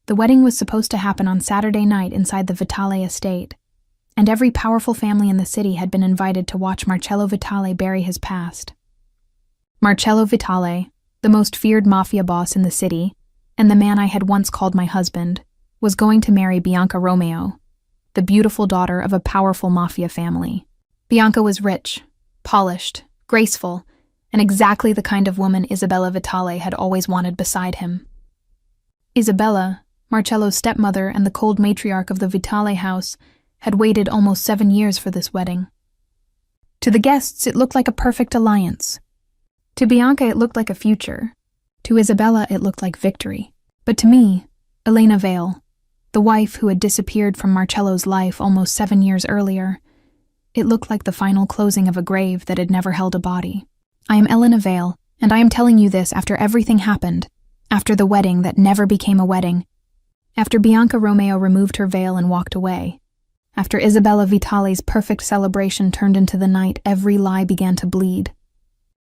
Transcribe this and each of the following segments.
The wedding was supposed to happen on Saturday night inside the Vitale estate, and every powerful family in the city had been invited to watch Marcello Vitale bury his past. Marcello Vitale, the most feared mafia boss in the city, and the man I had once called my husband, was going to marry Bianca Romeo, the beautiful daughter of a powerful mafia family. Bianca was rich, polished, graceful, and exactly the kind of woman Isabella Vitale had always wanted beside him. Isabella, Marcello's stepmother and the cold matriarch of the Vitale house, had waited almost 7 years for this wedding. To the guests, it looked like a perfect alliance. To Bianca, it looked like a future. To Isabella, it looked like victory. But to me, Elena Vale, the wife who had disappeared from Marcello's life almost 7 years earlier, it looked like the final closing of a grave that had never held a body. I am Elena Vale, and I am telling you this after everything happened, after the wedding that never became a wedding, after Bianca Romeo removed her veil and walked away, after Isabella Vitale's perfect celebration turned into the night every lie began to bleed,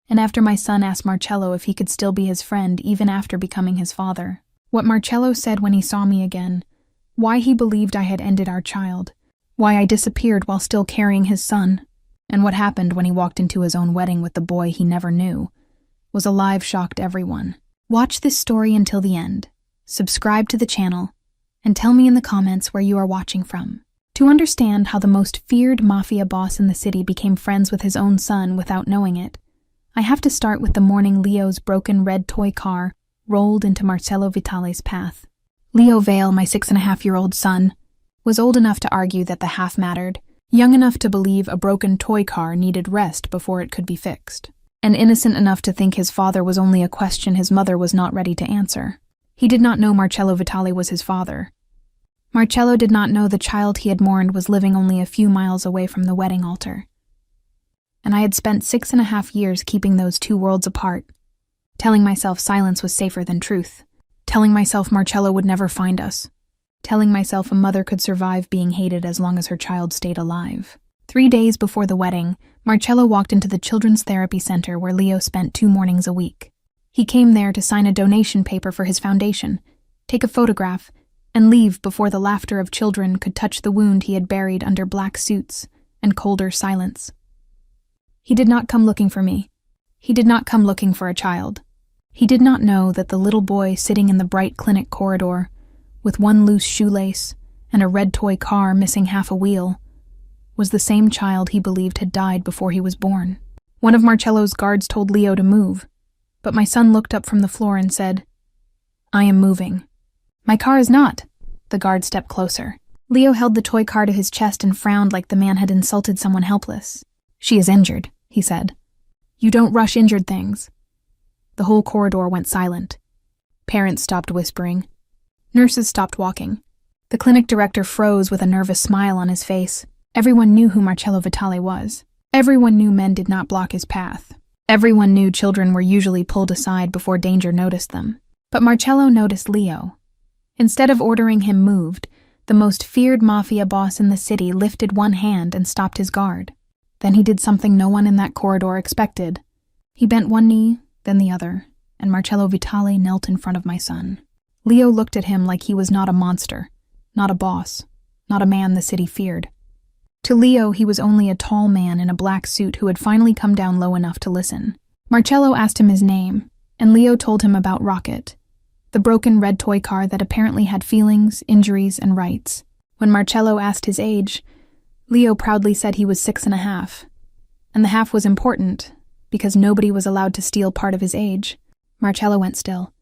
and after my son asked Marcello if he could still be his friend even after becoming his father. What Marcello said when he saw me again, why he believed I had ended our child, why I disappeared while still carrying his son, and what happened when he walked into his own wedding with the boy he never knew, was a live shock to everyone. Watch this story until the end, subscribe to the channel, and tell me in the comments where you are watching from. To understand how the most feared mafia boss in the city became friends with his own son without knowing it, I have to start with the morning Leo's broken red toy car rolled into Marcello Vitale's path. Leo Vale, my 6.5-year-old son, was old enough to argue that the half mattered, young enough to believe a broken toy car needed rest before it could be fixed, and innocent enough to think his father was only a question his mother was not ready to answer. He did not know Marcello Vitale was his father. Marcello did not know the child he had mourned was living only a few miles away from the wedding altar. And I had spent 6.5 years keeping those two worlds apart, telling myself silence was safer than truth, telling myself Marcello would never find us, telling myself a mother could survive being hated as long as her child stayed alive. 3 days before the wedding, Marcello walked into the Children's Therapy Center where Leo spent 2 mornings a week. He came there to sign a donation paper for his foundation, take a photograph, and leave before the laughter of children could touch the wound he had buried under black suits and colder silence. He did not come looking for me. He did not come looking for a child. He did not know that the little boy sitting in the bright clinic corridor, with one loose shoelace and a red toy car missing half a wheel, was the same child he believed had died before he was born. One of Marcello's guards told Leo to move, but my son looked up from the floor and said, "I am moving." "My car is not." The guard stepped closer. Leo held the toy car to his chest and frowned like the man had insulted someone helpless. "She is injured," he said. "You don't rush injured things." The whole corridor went silent. Parents stopped whispering. Nurses stopped walking. The clinic director froze with a nervous smile on his face. Everyone knew who Marcello Vitale was. Everyone knew men did not block his path. Everyone knew children were usually pulled aside before danger noticed them. But Marcello noticed Leo. Instead of ordering him moved, the most feared mafia boss in the city lifted one hand and stopped his guard. Then he did something no one in that corridor expected. He bent one knee, then the other, and Marcello Vitale knelt in front of my son. Leo looked at him like he was not a monster, not a boss, not a man the city feared. To Leo, he was only a tall man in a black suit who had finally come down low enough to listen. Marcello asked him his name, and Leo told him about Rocket, the broken red toy car that apparently had feelings, injuries, and rights. When Marcello asked his age, Leo proudly said he was 6.5, and the half was important, because nobody was allowed to steal part of his age. Marcello went still.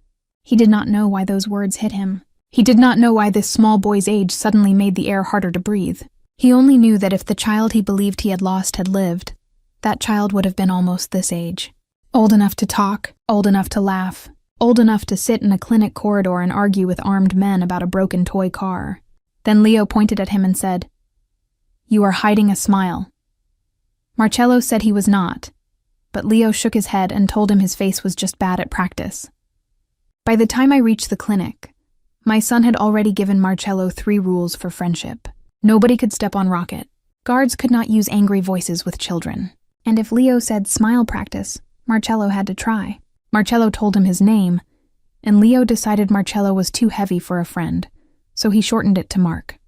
He did not know why those words hit him. He did not know why this small boy's age suddenly made the air harder to breathe. He only knew that if the child he believed he had lost had lived, that child would have been almost this age. Old enough to talk, old enough to laugh, old enough to sit in a clinic corridor and argue with armed men about a broken toy car. Then Leo pointed at him and said, "You are hiding a smile." Marcello said he was not, but Leo shook his head and told him his face was just bad at practice. By the time I reached the clinic, my son had already given Marcello 3 rules for friendship. Nobody could step on Rocket. Guards could not use angry voices with children. And if Leo said smile practice, Marcello had to try. Marcello told him his name, and Leo decided Marcello was too heavy for a friend, so he shortened it to Mark.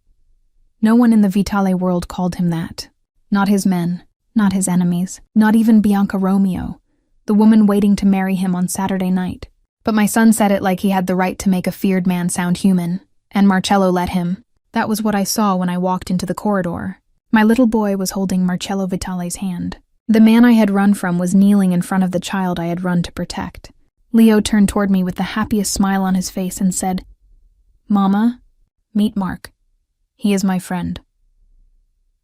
No one in the Vitale world called him that. Not his men, not his enemies, not even Bianca Romeo, the woman waiting to marry him on Saturday night. But my son said it like he had the right to make a feared man sound human, and Marcello let him. That was what I saw when I walked into the corridor. My little boy was holding Marcello Vitale's hand. The man I had run from was kneeling in front of the child I had run to protect. Leo turned toward me with the happiest smile on his face and said, "Mama, meet Mark. He is my friend."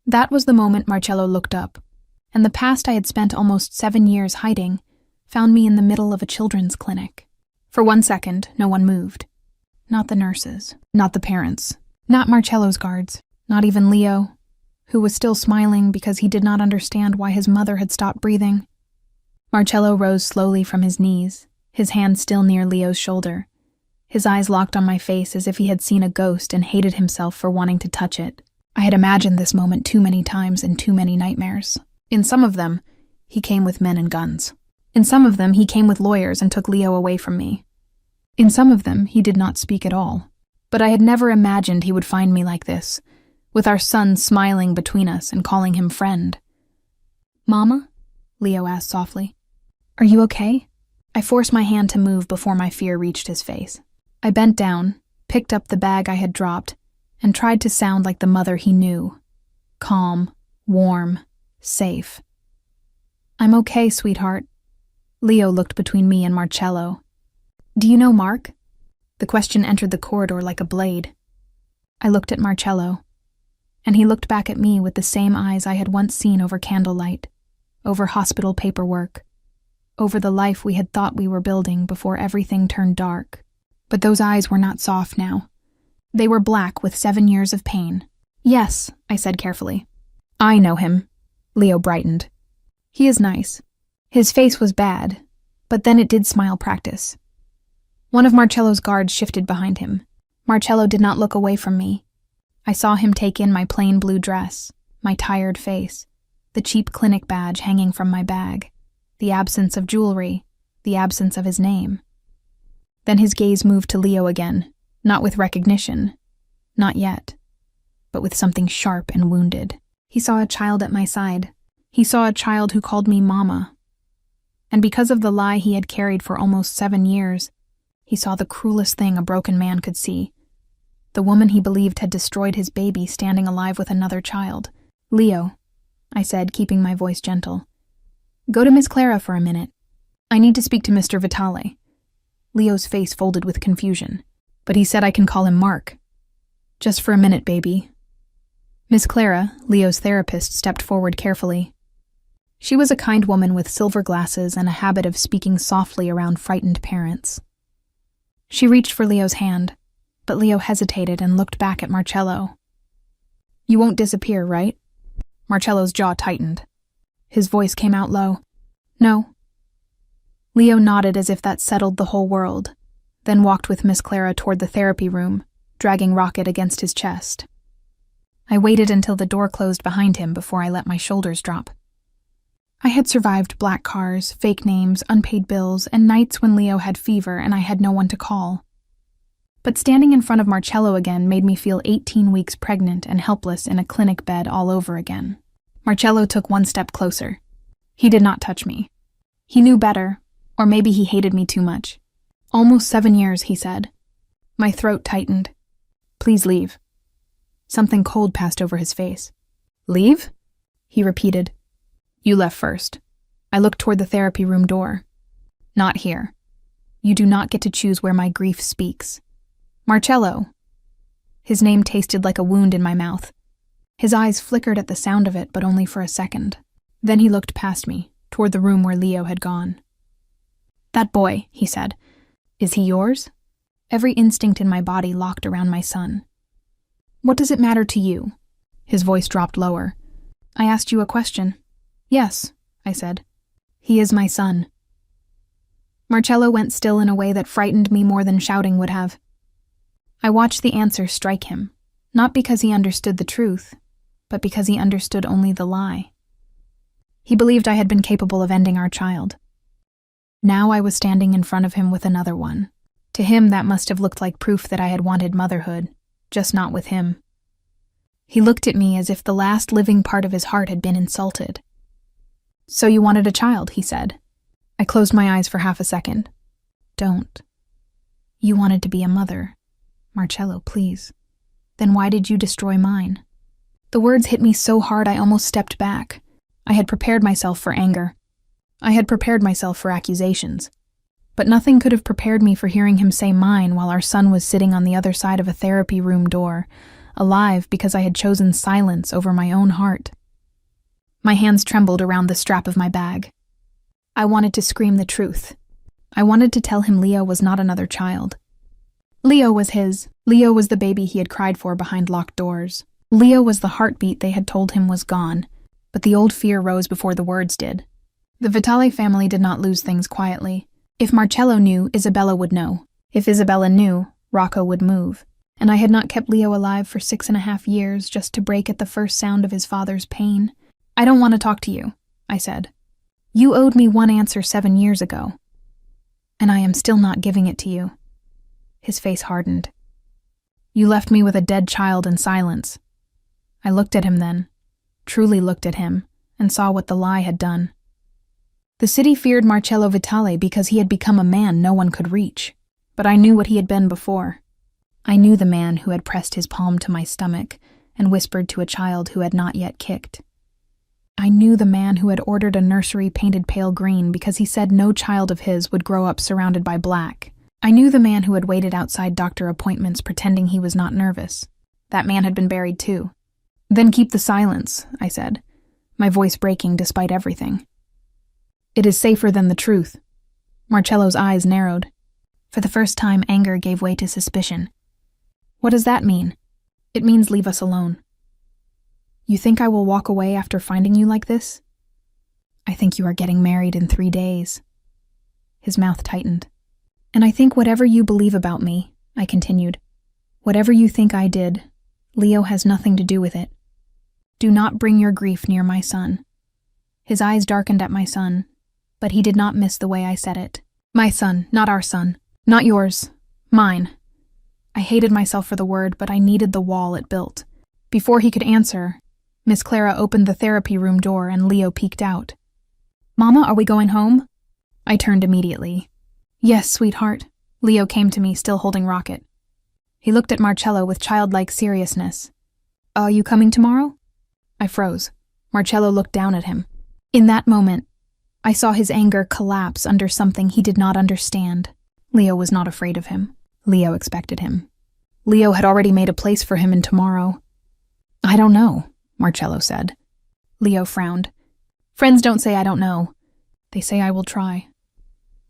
That was the moment Marcello looked up, and the past I had spent almost 7 years hiding found me in the middle of a children's clinic. For 1 second, no one moved. Not the nurses, not the parents, not Marcello's guards, not even Leo, who was still smiling because he did not understand why his mother had stopped breathing. Marcello rose slowly from his knees, his hand still near Leo's shoulder. His eyes locked on my face as if he had seen a ghost and hated himself for wanting to touch it. I had imagined this moment too many times in too many nightmares. In some of them, he came with men and guns. In some of them, he came with lawyers and took Leo away from me. In some of them, he did not speak at all. But I had never imagined he would find me like this, with our son smiling between us and calling him friend. "Mama?" Leo asked softly. "Are you okay?" I forced my hand to move before my fear reached his face. I bent down, picked up the bag I had dropped, and tried to sound like the mother he knew. Calm, warm, safe. "I'm okay, sweetheart." Leo looked between me and Marcello. "Do you know Mark?" The question entered the corridor like a blade. I looked at Marcello, and he looked back at me with the same eyes I had once seen over candlelight, over hospital paperwork, over the life we had thought we were building before everything turned dark. But those eyes were not soft now. They were black with 7 years of pain. "Yes," I said carefully. "I know him." Leo brightened. "He is nice." His face was bad, but then it did smile practice. One of Marcello's guards shifted behind him. Marcello did not look away from me. I saw him take in my plain blue dress, my tired face, the cheap clinic badge hanging from my bag, the absence of jewelry, the absence of his name. Then his gaze moved to Leo again, not with recognition, not yet, but with something sharp and wounded. He saw a child at my side. He saw a child who called me Mama. And because of the lie he had carried for almost 7 years, he saw the cruelest thing a broken man could see. The woman he believed had destroyed his baby standing alive with another child. "Leo," I said, keeping my voice gentle, "go to Miss Clara for a minute. I need to speak to Mr. Vitale." Leo's face folded with confusion, but he said I can call him Mark. "Just for a minute, baby." Miss Clara, Leo's therapist, stepped forward carefully. She was a kind woman with silver glasses and a habit of speaking softly around frightened parents. She reached for Leo's hand, but Leo hesitated and looked back at Marcello. "You won't disappear, right?" Marcello's jaw tightened. His voice came out low. "No." Leo nodded as if that settled the whole world, then walked with Miss Clara toward the therapy room, dragging Rocket against his chest. I waited until the door closed behind him before I let my shoulders drop. I had survived black cars, fake names, unpaid bills, and nights when Leo had fever and I had no one to call. But standing in front of Marcello again made me feel 18 weeks pregnant and helpless in a clinic bed all over again. Marcello took 1 step closer. He did not touch me. He knew better, or maybe he hated me too much. "Almost 7 years," he said. My throat tightened. "Please leave." Something cold passed over his face. "Leave?" he repeated. "You left first." I looked toward the therapy room door. "Not here. You do not get to choose where my grief speaks." "Marcello." His name tasted like a wound in my mouth. His eyes flickered at the sound of it, but only for a second. Then he looked past me, toward the room where Leo had gone. "That boy," he said. "Is he yours?" Every instinct in my body locked around my son. "What does it matter to you?" His voice dropped lower. "I asked you a question." "Yes," I said. "He is my son." Marcello went still in a way that frightened me more than shouting would have. I watched the answer strike him, not because he understood the truth, but because he understood only the lie. He believed I had been capable of ending our child. Now I was standing in front of him with another one, To him, that must have looked like proof that I had wanted motherhood, just not with him. He looked at me as if the last living part of his heart had been insulted. "So you wanted a child," he said. I closed my eyes for half a second. "Don't. You wanted to be a mother. Marcello, please. Then why did you destroy mine?" The words hit me so hard I almost stepped back. I had prepared myself for anger. I had prepared myself for accusations. But nothing could have prepared me for hearing him say mine while our son was sitting on the other side of a therapy room door, alive because I had chosen silence over my own heart. My hands trembled around the strap of my bag. I wanted to scream the truth. I wanted to tell him Leo was not another child. Leo was his. Leo was the baby he had cried for behind locked doors. Leo was the heartbeat they had told him was gone, but the old fear rose before the words did. The Vitale family did not lose things quietly. If Marcello knew, Isabella would know. If Isabella knew, Rocco would move. And I had not kept Leo alive for 6.5 years just to break at the first sound of his father's pain. "I don't want to talk to you," I said. "You owed me one answer 7 years ago. And I am still not giving it to you." His face hardened. "You left me with a dead child in silence." I looked at him then, truly looked at him, and saw what the lie had done. The city feared Marcello Vitale because he had become a man no one could reach. But I knew what he had been before. I knew the man who had pressed his palm to my stomach and whispered to a child who had not yet kicked. I knew the man who had ordered a nursery painted pale green because he said no child of his would grow up surrounded by black. I knew the man who had waited outside doctor appointments pretending he was not nervous. That man had been buried too. "Then keep the silence," I said, my voice breaking despite everything. "It is safer than the truth." Marcello's eyes narrowed. For the first time, anger gave way to suspicion. "What does that mean?" "It means leave us alone." "You think I will walk away after finding you like this?" "I think you are getting married in 3 days." His mouth tightened. "And I think whatever you believe about me," I continued, "whatever you think I did, Leo has nothing to do with it. Do not bring your grief near my son." His eyes darkened at my son, but he did not miss the way I said it. "My son, not our son. Not yours. Mine." I hated myself for the word, but I needed the wall it built. Before he could answer, Miss Clara opened the therapy room door and Leo peeked out. "Mama, are we going home?" I turned immediately. "Yes, sweetheart." Leo came to me, still holding Rocket. He looked at Marcello with childlike seriousness. "Are you coming tomorrow?" I froze. Marcello looked down at him. In that moment, I saw his anger collapse under something he did not understand. Leo was not afraid of him. Leo expected him. Leo had already made a place for him in tomorrow. "I don't know," Marcello said. Leo frowned. "Friends don't say I don't know. They say I will try."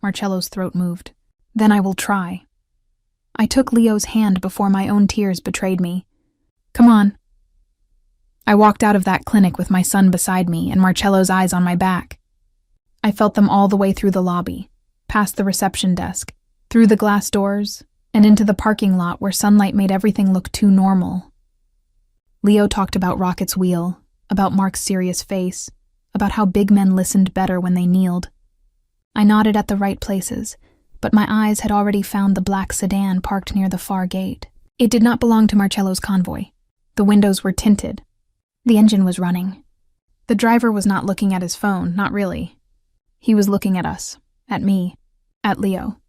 Marcello's throat moved. "Then I will try." I took Leo's hand before my own tears betrayed me. "Come on." I walked out of that clinic with my son beside me and Marcello's eyes on my back. I felt them all the way through the lobby, past the reception desk, through the glass doors, and into the parking lot where sunlight made everything look too normal. Leo talked about Rocket's wheel, about Mark's serious face, about how big men listened better when they kneeled. I nodded at the right places, but my eyes had already found the black sedan parked near the far gate. It did not belong to Marcello's convoy. The windows were tinted. The engine was running. The driver was not looking at his phone, not really. He was looking at us, at me, at Leo.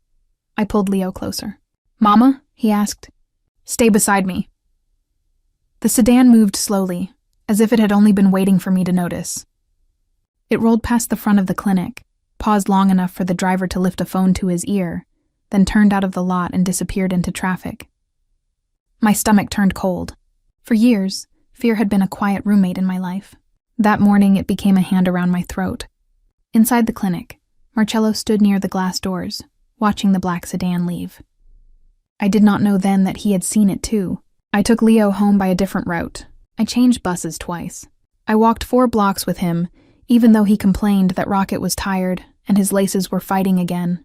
I pulled Leo closer. "Mama?" he asked. "Stay beside me." The sedan moved slowly, as if it had only been waiting for me to notice. It rolled past the front of the clinic, paused long enough for the driver to lift a phone to his ear, then turned out of the lot and disappeared into traffic. My stomach turned cold. For years, fear had been a quiet roommate in my life. That morning, it became a hand around my throat. Inside the clinic, Marcello stood near the glass doors, watching the black sedan leave. I did not know then that he had seen it too. I took Leo home by a different route. I changed buses twice. I walked 4 blocks with him, even though he complained that Rocket was tired and his laces were fighting again.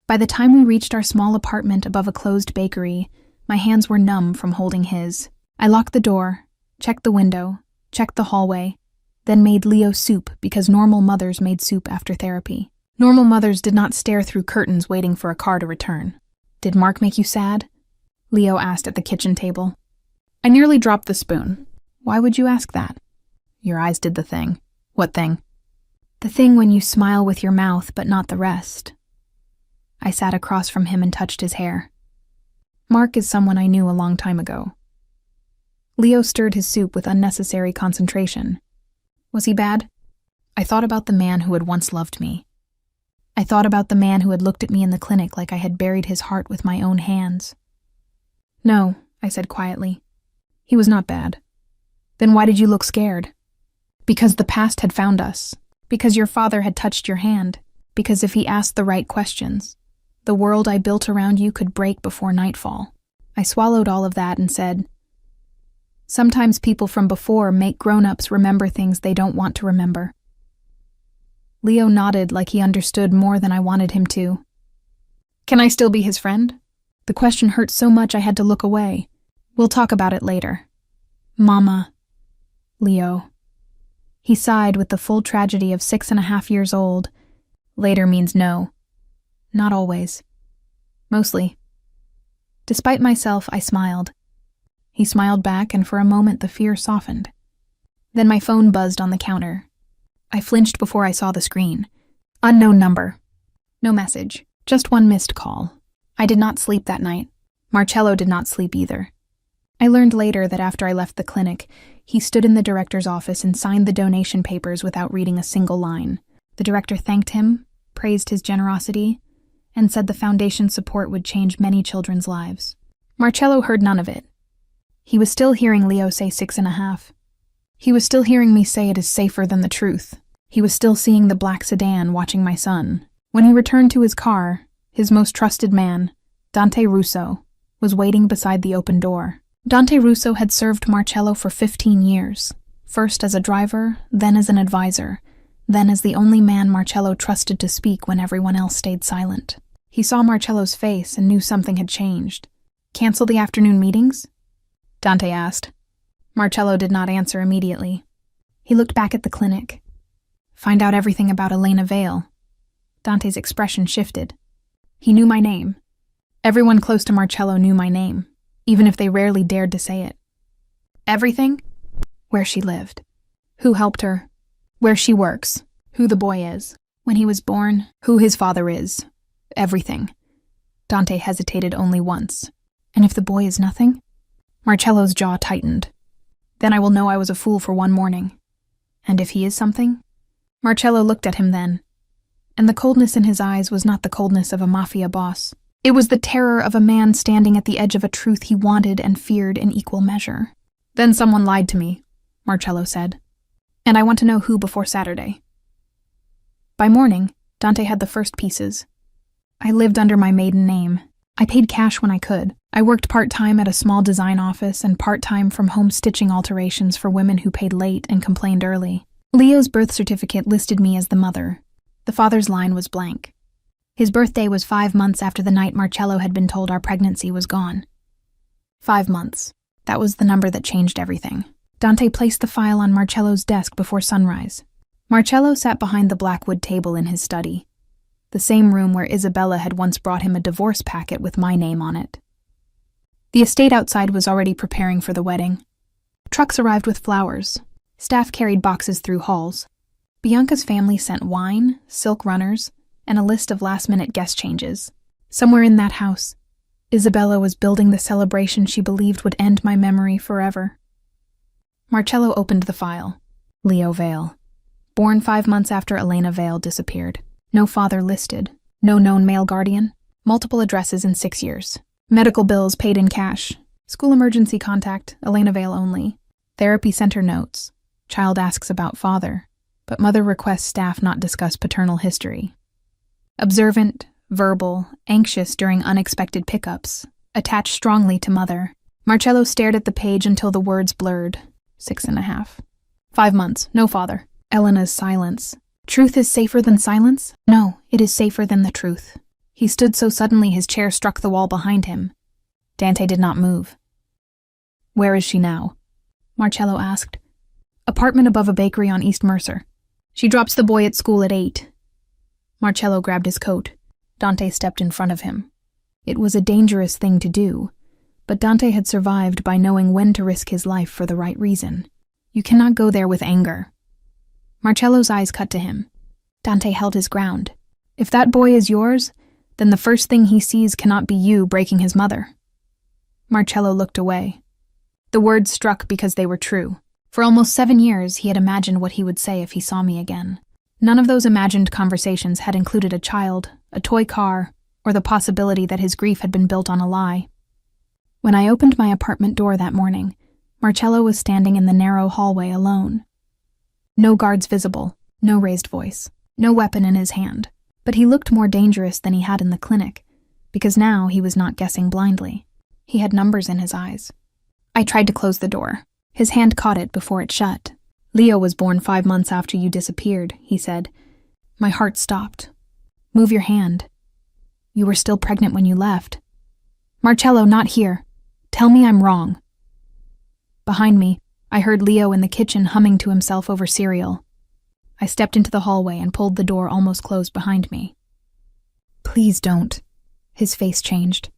By the time we reached our small apartment above a closed bakery, my hands were numb from holding his. I locked the door, checked the window, checked the hallway, then made Leo soup because normal mothers made soup after therapy. Normal mothers did not stare through curtains waiting for a car to return. Did Mark make you sad? Leo asked at the kitchen table. I nearly dropped the spoon. Why would you ask that? Your eyes did the thing. What thing? The thing when you smile with your mouth but not the rest. I sat across from him and touched his hair. Mark is someone I knew a long time ago. Leo stirred his soup with unnecessary concentration. Was he bad? I thought about the man who had once loved me. I thought about the man who had looked at me in the clinic like I had buried his heart with my own hands. No, I said quietly. He was not bad. Then why did you look scared? Because the past had found us. Because your father had touched your hand. Because if he asked the right questions, the world I built around you could break before nightfall. I swallowed all of that and said, sometimes people from before make grown-ups remember things they don't want to remember. Leo nodded like he understood more than I wanted him to. Can I still be his friend? The question hurt so much I had to look away. We'll talk about it later. Mama. Leo. He sighed with the full tragedy of 6.5 years old. Later means no. Not always. Mostly. Despite myself, I smiled. He smiled back, and for a moment the fear softened. Then my phone buzzed on the counter. I flinched before I saw the screen. Unknown number. No message. Just one missed call. I did not sleep that night. Marcello did not sleep either. I learned later that after I left the clinic, he stood in the director's office and signed the donation papers without reading a single line. The director thanked him, praised his generosity, and said the foundation's support would change many children's lives. Marcello heard none of it. He was still hearing Leo say 6.5. He was still hearing me say it is safer than the truth. He was still seeing the black sedan watching my son. When he returned to his car, his most trusted man, Dante Russo, was waiting beside the open door. Dante Russo had served Marcello for 15 years, first as a driver, then as an advisor, then as the only man Marcello trusted to speak when everyone else stayed silent. He saw Marcello's face and knew something had changed. Cancel the afternoon meetings? Dante asked. Marcello did not answer immediately. He looked back at the clinic. Find out everything about Elena Vale. Dante's expression shifted. He knew my name. Everyone close to Marcello knew my name, even if they rarely dared to say it. Everything? Where she lived. Who helped her. Where she works. Who the boy is. When he was born. Who his father is. Everything. Dante hesitated only once. And if the boy is nothing? Marcello's jaw tightened. Then I will know I was a fool for one morning. And if he is something? Marcello looked at him then. And the coldness in his eyes was not the coldness of a Mafia boss. It was the terror of a man standing at the edge of a truth he wanted and feared in equal measure. Then someone lied to me, Marcello said. And I want to know who before Saturday. By morning, Dante had the first pieces. I lived under my maiden name. I paid cash when I could. I worked part-time at a small design office and part-time from home stitching alterations for women who paid late and complained early. Leo's birth certificate listed me as the mother. The father's line was blank. His birthday was 5 months after the night Marcello had been told our pregnancy was gone. 5 months. That was the number that changed everything. Dante placed the file on Marcello's desk before sunrise. Marcello sat behind the blackwood table in his study, the same room where Isabella had once brought him a divorce packet with my name on it. The estate outside was already preparing for the wedding. Trucks arrived with flowers. Staff carried boxes through halls. Bianca's family sent wine, silk runners, and a list of last-minute guest changes. Somewhere in that house, Isabella was building the celebration she believed would end my memory forever. Marcello opened the file. Leo Vale. Born 5 months after Elena Vale disappeared. No father listed. No known male guardian. Multiple addresses in 6 years. Medical bills paid in cash. School emergency contact, Elena Vale only. Therapy center notes. Child asks about father, but mother requests staff not discuss paternal history. Observant, verbal, anxious during unexpected pickups. Attached strongly to mother. Marcello stared at the page until the words blurred. 6.5. 5 months, no father. Elena's silence. Truth is safer than silence? No, it is safer than the truth. He stood so suddenly his chair struck the wall behind him. Dante did not move. Where is she now? Marcello asked. Apartment above a bakery on East Mercer. She drops the boy at school at 8. Marcello grabbed his coat. Dante stepped in front of him. It was a dangerous thing to do, but Dante had survived by knowing when to risk his life for the right reason. You cannot go there with anger. Marcello's eyes cut to him. Dante held his ground. If that boy is yours, then the first thing he sees cannot be you breaking his mother. Marcello looked away. The words struck because they were true. For almost 7 years, he had imagined what he would say if he saw me again. None of those imagined conversations had included a child, a toy car, or the possibility that his grief had been built on a lie. When I opened my apartment door that morning, Marcello was standing in the narrow hallway alone. No guards visible, no raised voice, no weapon in his hand. But he looked more dangerous than he had in the clinic, because now he was not guessing blindly. He had numbers in his eyes. I tried to close the door. His hand caught it before it shut. "Leo was born 5 months after you disappeared," he said. My heart stopped. "Move your hand. You were still pregnant when you left." "Marcello, not here. Tell me I'm wrong." Behind me, I heard Leo in the kitchen humming to himself over cereal. I stepped into the hallway and pulled the door almost closed behind me. "Please don't." His face changed.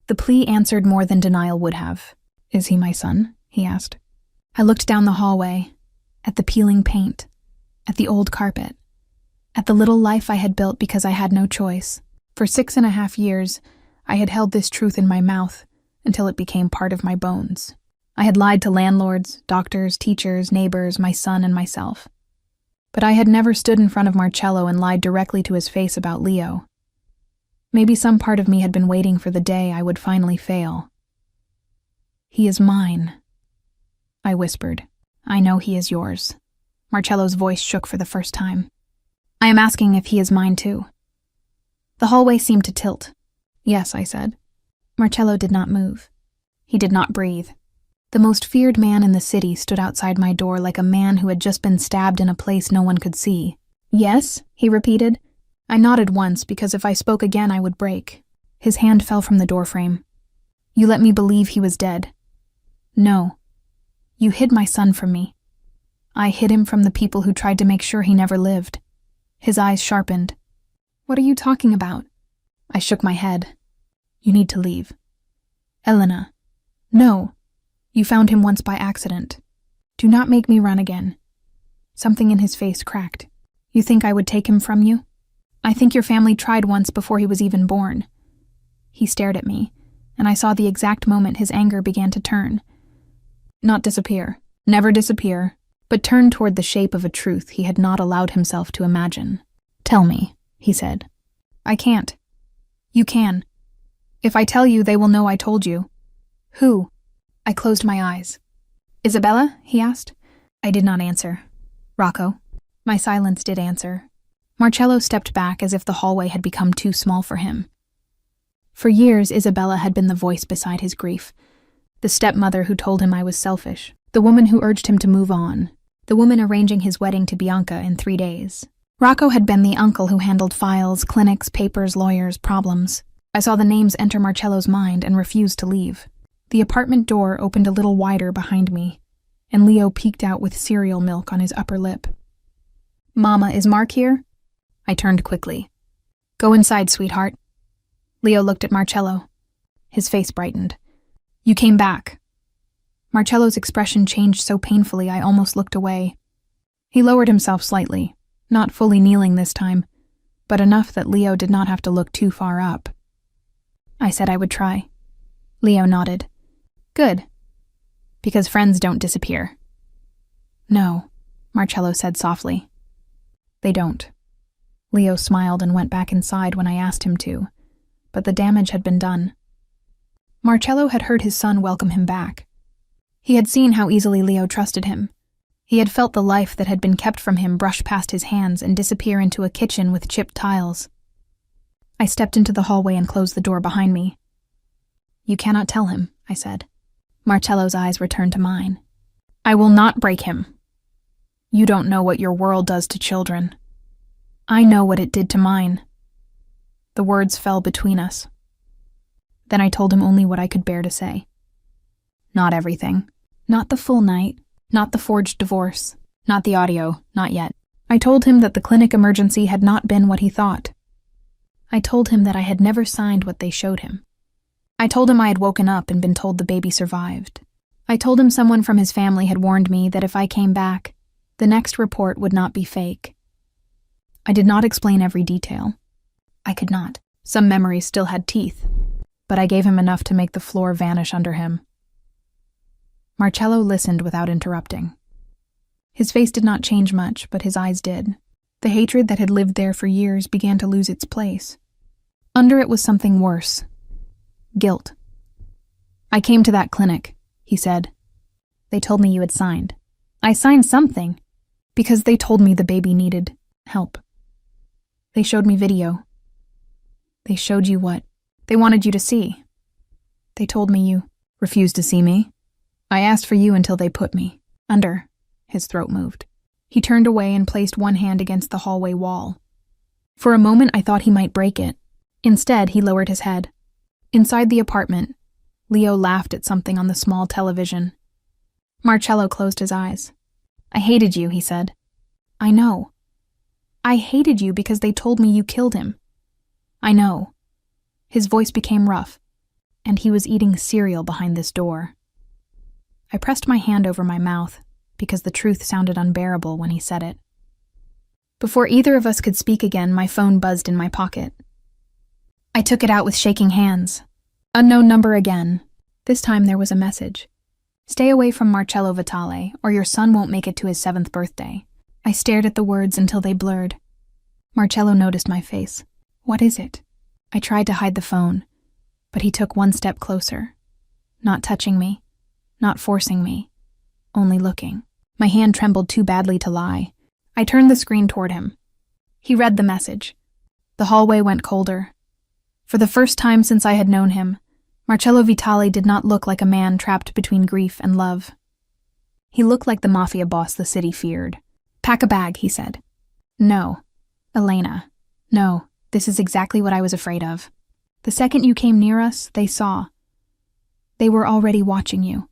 The plea answered more than denial would have. "Is he my son?" he asked. I looked down the hallway, at the peeling paint, at the old carpet, at the little life I had built because I had no choice. For 6.5 years, I had held this truth in my mouth until it became part of my bones. I had lied to landlords, doctors, teachers, neighbors, my son, and myself. But I had never stood in front of Marcello and lied directly to his face about Leo. Maybe some part of me had been waiting for the day I would finally fail. "He is mine," I whispered. "I know he is yours." Marcello's voice shook for the first time. "I am asking if he is mine too." The hallway seemed to tilt. "Yes," I said. Marcello did not move. He did not breathe. The most feared man in the city stood outside my door like a man who had just been stabbed in a place no one could see. "Yes?" he repeated. I nodded once because if I spoke again I would break. His hand fell from the doorframe. "You let me believe he was dead." "No. You hid my son from me. I hid him from the people who tried to make sure he never lived." His eyes sharpened. "What are you talking about?" I shook my head. "You need to leave." "Elena." "No. You found him once by accident. Do not make me run again." Something in his face cracked. "You think I would take him from you? I think your family tried once before he was even born." He stared at me, and I saw the exact moment his anger began to turn. Not disappear, never disappear, but turn toward the shape of a truth he had not allowed himself to imagine. "Tell me," he said. "I can't." "You can. If I tell you, they will know I told you." "Who?" I closed my eyes. "Isabella?" he asked. I did not answer. "Rocco?" My silence did answer. Marcello stepped back as if the hallway had become too small for him. For years, Isabella had been the voice beside his grief. The stepmother who told him I was selfish. The woman who urged him to move on. The woman arranging his wedding to Bianca in 3 days. Rocco had been the uncle who handled files, clinics, papers, lawyers, problems. I saw the names enter Marcello's mind and refused to leave. The apartment door opened a little wider behind me, and Leo peeked out with cereal milk on his upper lip. "Mama, is Mark here?" I turned quickly. "Go inside, sweetheart." Leo looked at Marcello. His face brightened. "You came back." Marcello's expression changed so painfully I almost looked away. He lowered himself slightly, not fully kneeling this time, but enough that Leo did not have to look too far up. I said I would try. Leo nodded. "Good. Because friends don't disappear." "No," Marcello said softly. "They don't." Leo smiled and went back inside when I asked him to, but the damage had been done. Marcello had heard his son welcome him back. He had seen how easily Leo trusted him. He had felt the life that had been kept from him brush past his hands and disappear into a kitchen with chipped tiles. I stepped into the hallway and closed the door behind me. "You cannot tell him," I said. Marcello's eyes returned to mine. "I will not break him. You don't know what your world does to children. I know what it did to mine." The words fell between us. Then I told him only what I could bear to say. Not everything. Not the full night. Not the forged divorce. Not the audio. Not yet. I told him that the clinic emergency had not been what he thought. I told him that I had never signed what they showed him. I told him I had woken up and been told the baby survived. I told him someone from his family had warned me that if I came back, the next report would not be fake. I did not explain every detail. I could not. Some memories still had teeth, but I gave him enough to make the floor vanish under him. Marcello listened without interrupting. His face did not change much, but his eyes did. The hatred that had lived there for years began to lose its place. Under it was something worse. Guilt. I came to that clinic, he said. They told me you had signed. I signed something, because they told me the baby needed help. They showed me video. They showed you what? They wanted you to see. They told me you refused to see me. I asked for you until they put me under. His throat moved. He turned away and placed one hand against the hallway wall. For a moment, I thought he might break it. Instead, he lowered his head. Inside the apartment, Leo laughed at something on the small television. Marcello closed his eyes. I hated you, he said. I know. I hated you because they told me you killed him. I know. His voice became rough, and he was eating cereal behind this door. I pressed my hand over my mouth because the truth sounded unbearable when he said it. Before either of us could speak again, my phone buzzed in my pocket. I took it out with shaking hands. Unknown number again. This time there was a message. Stay away from Marcello Vitale, or your son won't make it to his 7th birthday. I stared at the words until they blurred. Marcello noticed my face. What is it? I tried to hide the phone, but he took one step closer. Not touching me, not forcing me, only looking. My hand trembled too badly to lie. I turned the screen toward him. He read the message. The hallway went colder. For the first time since I had known him, Marcello Vitale did not look like a man trapped between grief and love. He looked like the Mafia boss the city feared. Pack a bag, he said. No. Elena. No, this is exactly what I was afraid of. The second you came near us, they saw. They were already watching you.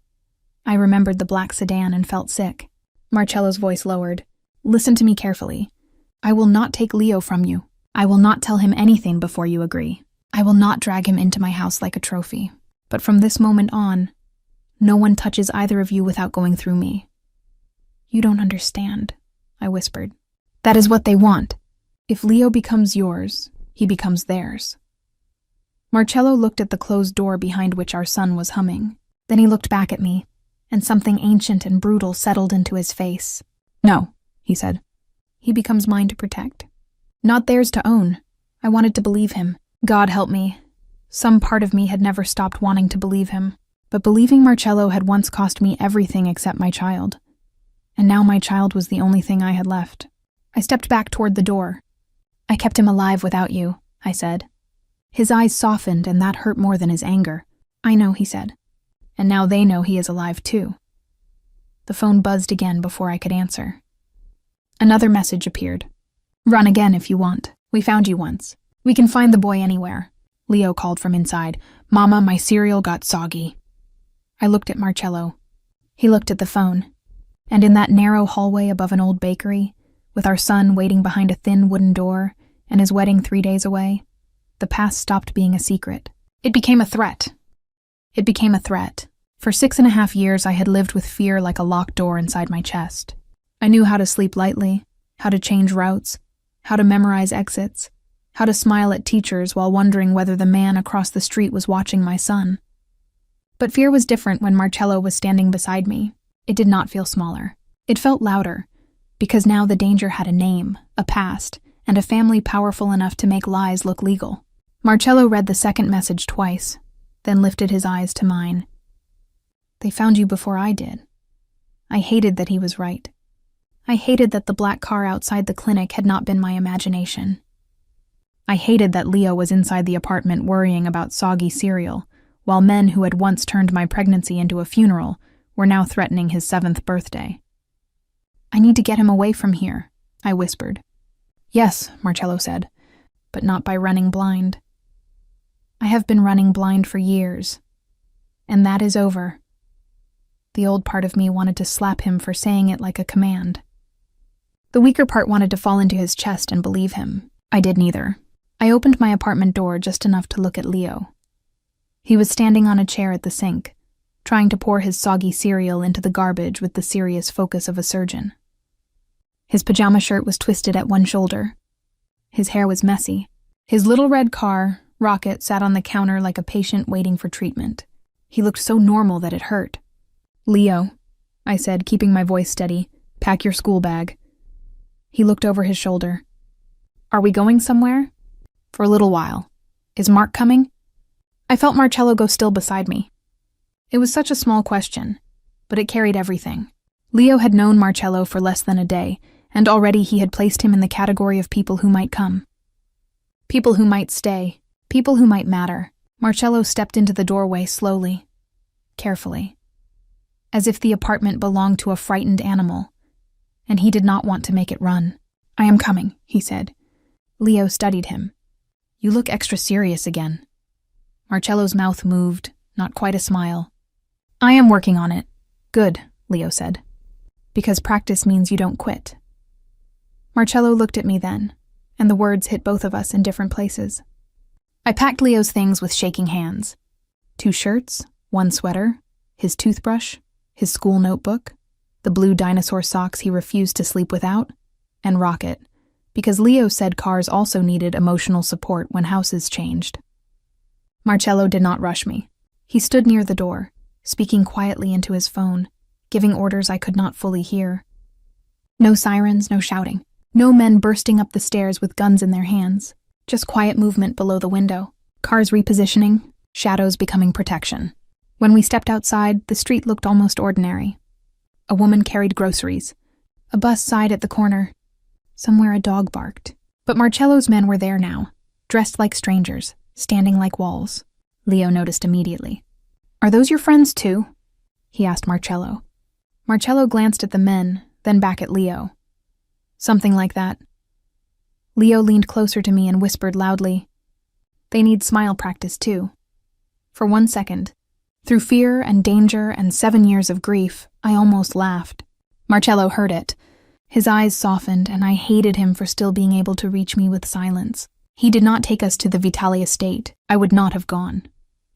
I remembered the black sedan and felt sick. Marcello's voice lowered. Listen to me carefully. I will not take Leo from you. I will not tell him anything before you agree. I will not drag him into my house like a trophy. But from this moment on, no one touches either of you without going through me. You don't understand, I whispered. That is what they want. If Leo becomes yours, he becomes theirs. Marcello looked at the closed door behind which our son was humming. Then he looked back at me, and something ancient and brutal settled into his face. No, he said. He becomes mine to protect. Not theirs to own. I wanted to believe him. God help me. Some part of me had never stopped wanting to believe him. But believing Marcello had once cost me everything except my child. And now my child was the only thing I had left. I stepped back toward the door. I kept him alive without you, I said. His eyes softened, and that hurt more than his anger. I know, he said. And now they know he is alive too. The phone buzzed again before I could answer. Another message appeared. Run again if you want. We found you once. We can find the boy anywhere. Leo called from inside. Mama, my cereal got soggy. I looked at Marcello. He looked at the phone. And in that narrow hallway above an old bakery, with our son waiting behind a thin wooden door and his wedding 3 days away, the past stopped being a secret. It became a threat. It became a threat. For 6.5 years, I had lived with fear like a locked door inside my chest. I knew how to sleep lightly, how to change routes, how to memorize exits, how to smile at teachers while wondering whether the man across the street was watching my son. But fear was different when Marcello was standing beside me. It did not feel smaller. It felt louder, because now the danger had a name, a past, and a family powerful enough to make lies look legal. Marcello read the second message twice, then lifted his eyes to mine. They found you before I did. I hated that he was right. I hated that the black car outside the clinic had not been my imagination. I hated that Leo was inside the apartment worrying about soggy cereal, while men who had once turned my pregnancy into a funeral were now threatening his 7th birthday. I need to get him away from here, I whispered. Yes, Marcello said, but not by running blind. I have been running blind for years, and that is over. The old part of me wanted to slap him for saying it like a command. The weaker part wanted to fall into his chest and believe him. I did neither. I opened my apartment door just enough to look at Leo. He was standing on a chair at the sink, trying to pour his soggy cereal into the garbage with the serious focus of a surgeon. His pajama shirt was twisted at one shoulder. His hair was messy. His little red car, Rocket, sat on the counter like a patient waiting for treatment. He looked so normal that it hurt. "Leo," I said, keeping my voice steady, "pack your school bag." He looked over his shoulder. "Are we going somewhere?" "For a little while. Is Mark coming?" I felt Marcello go still beside me. It was such a small question, but it carried everything. Leo had known Marcello for less than a day, and already he had placed him in the category of people who might come. People who might stay, people who might matter. Marcello stepped into the doorway slowly, carefully, as if the apartment belonged to a frightened animal, and he did not want to make it run. "I am coming," he said. Leo studied him. "You look extra serious again." Marcello's mouth moved, not quite a smile. "I am working on it." "Good," Leo said. "Because practice means you don't quit." Marcello looked at me then, and the words hit both of us in different places. I packed Leo's things with shaking hands. 2 shirts, 1 sweater, his toothbrush, his school notebook, the blue dinosaur socks he refused to sleep without, and Rocket, because Leo said cars also needed emotional support when houses changed. Marcello did not rush me. He stood near the door, speaking quietly into his phone, giving orders I could not fully hear. No sirens, no shouting. No men bursting up the stairs with guns in their hands. Just quiet movement below the window. Cars repositioning, shadows becoming protection. When we stepped outside, the street looked almost ordinary. A woman carried groceries. A bus sighed at the corner. Somewhere a dog barked. But Marcello's men were there now, dressed like strangers, standing like walls. Leo noticed immediately. "Are those your friends too?" he asked Marcello. Marcello glanced at the men, then back at Leo. "Something like that." Leo leaned closer to me and whispered loudly, "They need smile practice too." For 1 second, through fear and danger and 7 years of grief, I almost laughed. Marcello heard it. His eyes softened, and I hated him for still being able to reach me with silence. He did not take us to the Vitale estate. I would not have gone.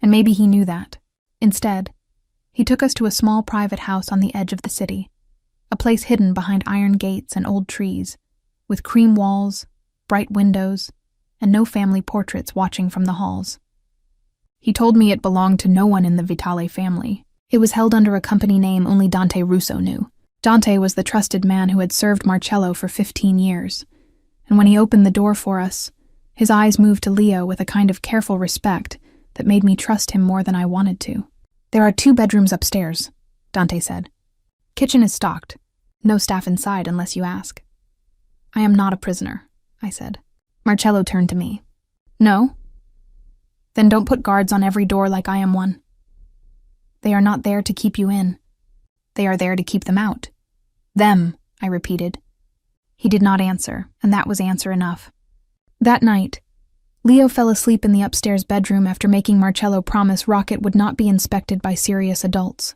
And maybe he knew that. Instead, he took us to a small private house on the edge of the city, a place hidden behind iron gates and old trees, with cream walls, bright windows, and no family portraits watching from the halls. He told me it belonged to no one in the Vitale family. It was held under a company name only Dante Russo knew. Dante was the trusted man who had served Marcello for 15 years, and when he opened the door for us, his eyes moved to Leo with a kind of careful respect that made me trust him more than I wanted to. "There are 2 bedrooms upstairs," Dante said. "Kitchen is stocked. No staff inside unless you ask." "I am not a prisoner," I said. Marcello turned to me. "No? Then don't put guards on every door like I am one. They are not there to keep you in. They are there to keep them out." "Them," I repeated. He did not answer, and that was answer enough. That night, Leo fell asleep in the upstairs bedroom after making Marcello promise Rocket would not be inspected by serious adults.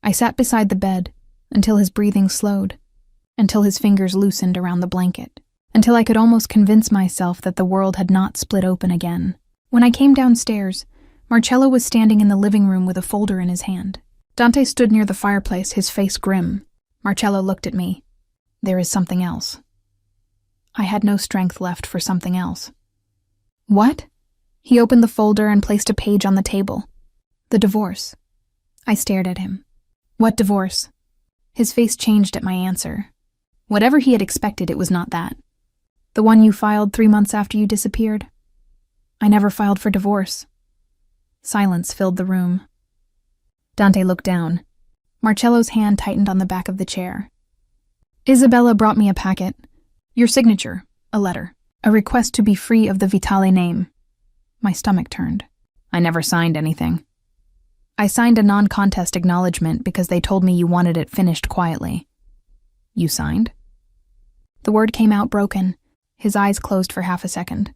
I sat beside the bed until his breathing slowed, until his fingers loosened around the blanket, until I could almost convince myself that the world had not split open again. When I came downstairs, Marcello was standing in the living room with a folder in his hand. Dante stood near the fireplace, his face grim. Marcello looked at me. "There is something else." I had no strength left for something else. "What?" He opened the folder and placed a page on the table. "The divorce." I stared at him. "What divorce?" His face changed at my answer. Whatever he had expected, it was not that. "The one you filed 3 months after you disappeared." "I never filed for divorce." Silence filled the room. Dante looked down. Marcello's hand tightened on the back of the chair. "Isabella brought me a packet. Your signature, a letter, a request to be free of the Vitale name." My stomach turned. "I never signed anything." "I signed a non-contest acknowledgement because they told me you wanted it finished quietly." "You signed?" The word came out broken. His eyes closed for half a second.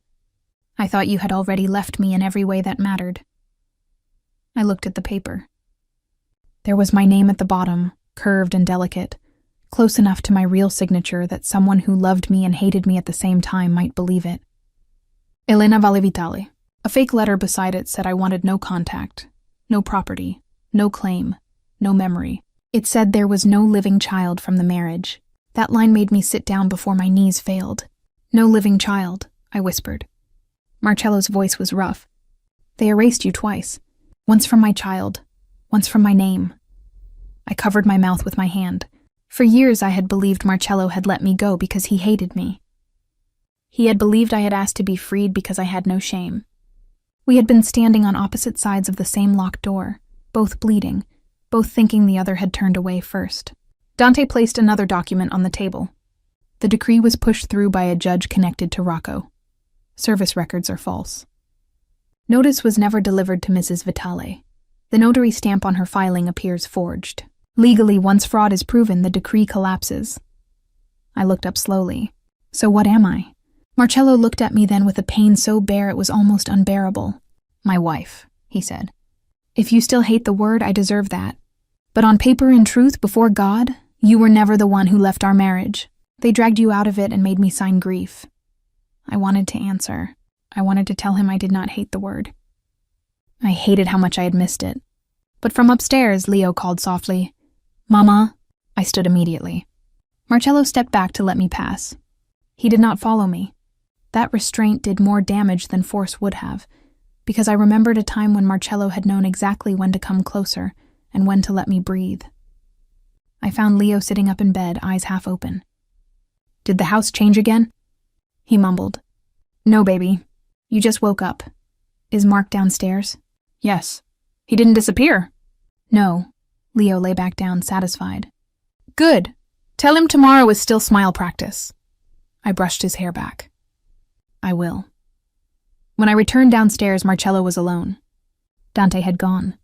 "I thought you had already left me in every way that mattered." I looked at the paper. There was my name at the bottom, curved and delicate, close enough to my real signature that someone who loved me and hated me at the same time might believe it. Elena Valevitale, A fake letter beside it said I wanted no contact, no property, no claim, no memory. It said there was no living child from the marriage. That line made me sit down before my knees failed. No living child, I whispered. Marcello's voice was rough. They erased you twice. Once from my child, once from my name. I covered my mouth with my hand. For years I had believed Marcello had let me go because he hated me. He had believed I had asked to be freed because I had no shame. We had been standing on opposite sides of the same locked door, both bleeding, both thinking the other had turned away first. Dante placed another document on the table. The decree was pushed through by a judge connected to Rocco. Service records are false. Notice was never delivered to Mrs. Vitale. The notary stamp on her filing appears forged. Legally, once fraud is proven, the decree collapses. I looked up slowly. So what am I? Marcello looked at me then with a pain so bare it was almost unbearable. My wife, he said. If you still hate the word, I deserve that. But on paper and truth, before God, you were never the one who left our marriage. They dragged you out of it and made me sign grief. I wanted to answer. I wanted to tell him I did not hate the word. I hated how much I had missed it. But from upstairs, Leo called softly, "Mama." I stood immediately. Marcello stepped back to let me pass. He did not follow me. That restraint did more damage than force would have, because I remembered a time when Marcello had known exactly when to come closer and when to let me breathe. I found Leo sitting up in bed, eyes half open. "Did the house change again?" He mumbled. "No, baby. You just woke up. Is Mark downstairs?" "Yes. He didn't disappear?" "No." Leo lay back down, satisfied. "Good. Tell him tomorrow is still smile practice." I brushed his hair back. "I will." When I returned downstairs, Marcello was alone. Dante had gone.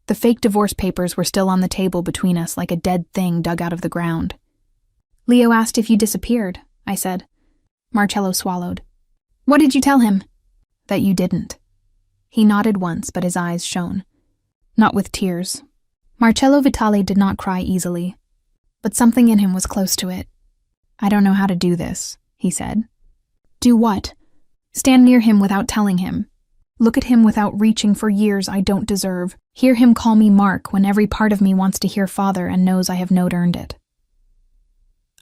The fake divorce papers were still on the table between us like a dead thing dug out of the ground. "Leo asked if you disappeared," I said. Marcello swallowed. "What did you tell him?" "That you didn't." He nodded once, but his eyes shone. Not with tears. Marcello Vitale did not cry easily, but something in him was close to it. "I don't know how to do this," he said. "Do what?" "Stand near him without telling him. Look at him without reaching for years I don't deserve. Hear him call me Mark when every part of me wants to hear father and knows I have not earned it."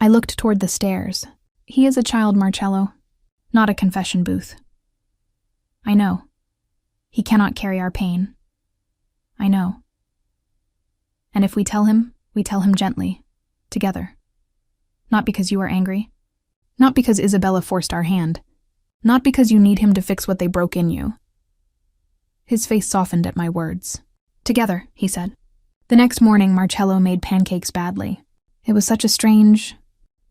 I looked toward the stairs. He is a child, Marcello, not a confession booth. I know. He cannot carry our pain. I know. And if we tell him gently, together. Not because you are angry. Not because Isabella forced our hand. Not because you need him to fix what they broke in you. His face softened at my words. "Together," he said. The next morning, Marcello made pancakes badly. It was such a strange,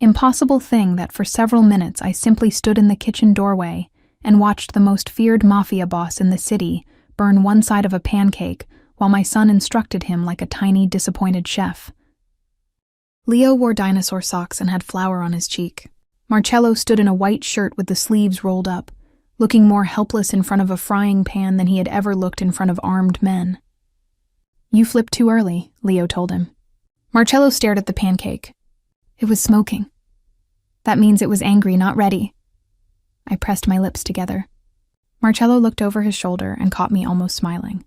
impossible thing that for several minutes I simply stood in the kitchen doorway and watched the most feared Mafia boss in the city burn one side of a pancake while my son instructed him like a tiny, disappointed chef. Leo wore dinosaur socks and had flour on his cheek. Marcello stood in a white shirt with the sleeves rolled up, looking more helpless in front of a frying pan than he had ever looked in front of armed men. "You flipped too early," Leo told him. Marcello stared at the pancake. It was smoking. That means it was angry, not ready. I pressed my lips together. Marcello looked over his shoulder and caught me almost smiling.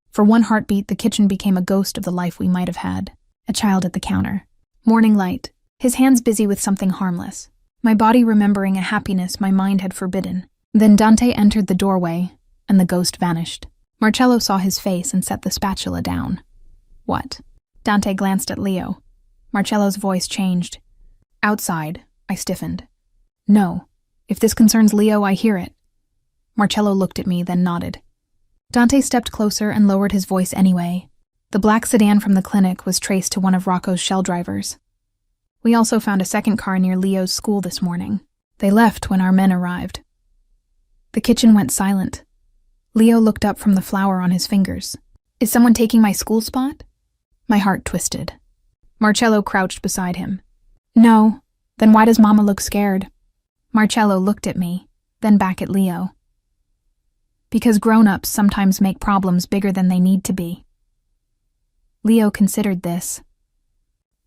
For one heartbeat, the kitchen became a ghost of the life we might have had. A child at the counter. Morning light. His hands busy with something harmless. My body remembering a happiness my mind had forbidden. Then Dante entered the doorway, and the ghost vanished. Marcello saw his face and set the spatula down. "What?" Dante glanced at Leo. Marcello's voice changed. "Outside," I stiffened. "No. If this concerns Leo, I hear it." Marcello looked at me, then nodded. Dante stepped closer and lowered his voice anyway. The black sedan from the clinic was traced to one of Rocco's shell drivers. We also found a second car near Leo's school this morning. They left when our men arrived. The kitchen went silent. Leo looked up from the flour on his fingers. "Is someone taking my school spot?" My heart twisted. Marcello crouched beside him. "No. Then why does Mama look scared?" Marcello looked at me, then back at Leo. "Because grown-ups sometimes make problems bigger than they need to be." Leo considered this.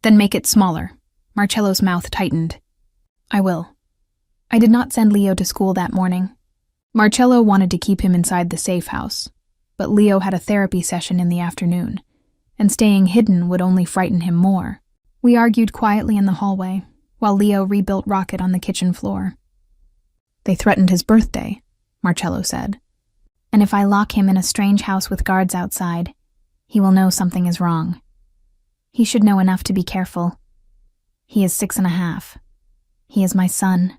"Then make it smaller." Marcello's mouth tightened. "I will." I did not send Leo to school that morning. Marcello wanted to keep him inside the safe house, but Leo had a therapy session in the afternoon, and staying hidden would only frighten him more. We argued quietly in the hallway, while Leo rebuilt Rocket on the kitchen floor. They threatened his birthday, Marcello said. And if I lock him in a strange house with guards outside, he will know something is wrong. He should know enough to be careful. He is 6.5. He is my son.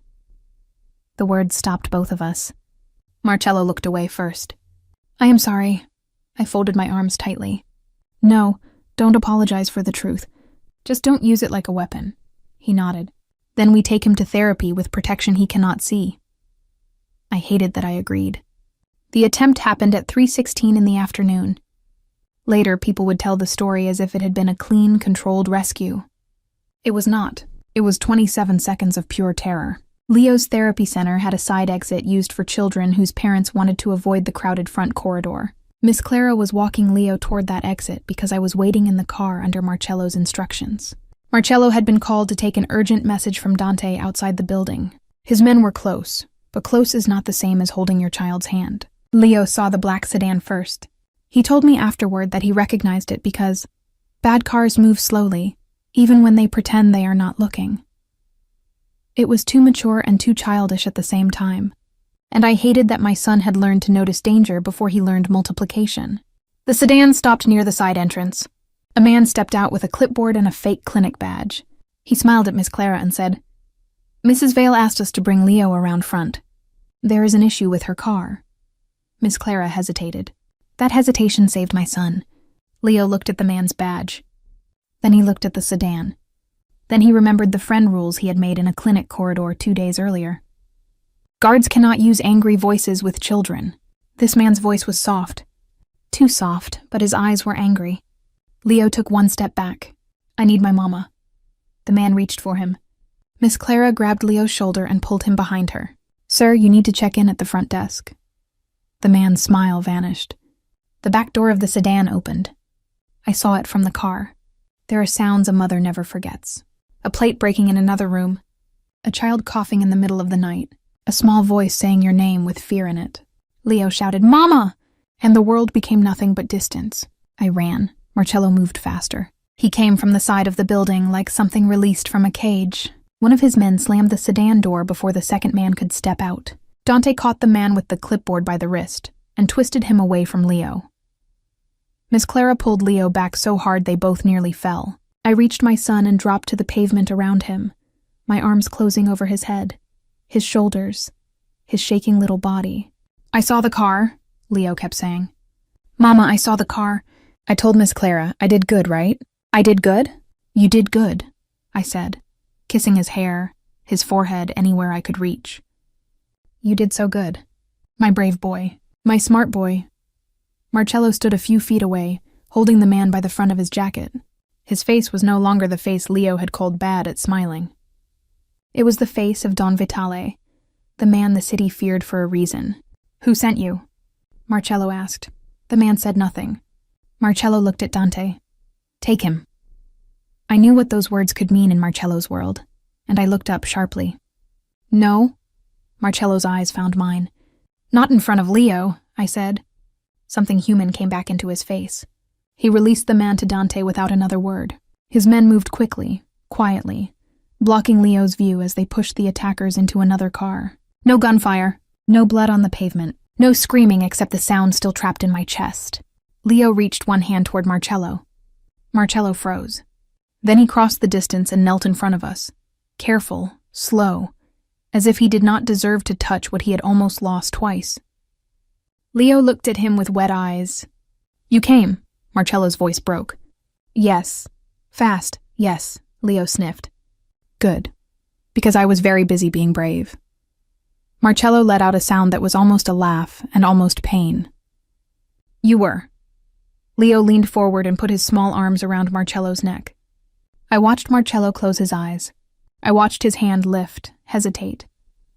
The words stopped both of us. Marcello looked away first. I am sorry. I folded my arms tightly. No, don't apologize for the truth. Just don't use it like a weapon. He nodded. Then we take him to therapy with protection he cannot see. I hated that I agreed. The attempt happened at 3:16 in the afternoon. Later, people would tell the story as if it had been a clean, controlled rescue. It was not. It was 27 seconds of pure terror. Leo's therapy center had a side exit used for children whose parents wanted to avoid the crowded front corridor. Miss Clara was walking Leo toward that exit because I was waiting in the car under Marcello's instructions. Marcello had been called to take an urgent message from Dante outside the building. His men were close, but close is not the same as holding your child's hand. Leo saw the black sedan first. He told me afterward that he recognized it because bad cars move slowly, even when they pretend they are not looking. It was too mature and too childish at the same time, and I hated that my son had learned to notice danger before he learned multiplication. The sedan stopped near the side entrance. A man stepped out with a clipboard and a fake clinic badge. He smiled at Miss Clara and said, Mrs. Vale asked us to bring Leo around front. There is an issue with her car. Miss Clara hesitated. That hesitation saved my son. Leo looked at the man's badge. Then he looked at the sedan. Then he remembered the friend rules he had made in a clinic corridor 2 days earlier. Guards cannot use angry voices with children. This man's voice was soft. Too soft, but his eyes were angry. Leo took one step back. I need my mama. The man reached for him. Miss Clara grabbed Leo's shoulder and pulled him behind her. Sir, you need to check in at the front desk. The man's smile vanished. The back door of the sedan opened. I saw it from the car. There are sounds a mother never forgets. A plate breaking in another room. A child coughing in the middle of the night. A small voice saying your name with fear in it. Leo shouted, Mama! And the world became nothing but distance. I ran. Marcello moved faster. He came from the side of the building like something released from a cage. One of his men slammed the sedan door before the second man could step out. Dante caught the man with the clipboard by the wrist and twisted him away from Leo. Miss Clara pulled Leo back so hard they both nearly fell. I reached my son and dropped to the pavement around him, my arms closing over his head, his shoulders, his shaking little body. I saw the car, Leo kept saying. Mama, I saw the car. I told Miss Clara, I did good, right? I did good? You did good, I said, kissing his hair, his forehead, anywhere I could reach. You did so good. My brave boy. My smart boy. Marcello stood a few feet away, holding the man by the front of his jacket. His face was no longer the face Leo had called bad at smiling. It was the face of Don Vitale, the man the city feared for a reason. Who sent you? Marcello asked. The man said nothing. Marcello looked at Dante. Take him. I knew what those words could mean in Marcello's world, and I looked up sharply. No? Marcello's eyes found mine. Not in front of Leo, I said. Something human came back into his face. He released the man to Dante without another word. His men moved quickly, quietly, blocking Leo's view as they pushed the attackers into another car. No gunfire, no blood on the pavement, no screaming except the sound still trapped in my chest. Leo reached one hand toward Marcello. Marcello froze. Then he crossed the distance and knelt in front of us, careful, slow, as if he did not deserve to touch what he had almost lost twice. Leo looked at him with wet eyes. You came, Marcello's voice broke. Yes. Fast, yes, Leo sniffed. Good. Because I was very busy being brave. Marcello let out a sound that was almost a laugh and almost pain. You were. Leo leaned forward and put his small arms around Marcello's neck. I watched Marcello close his eyes. I watched his hand lift, hesitate,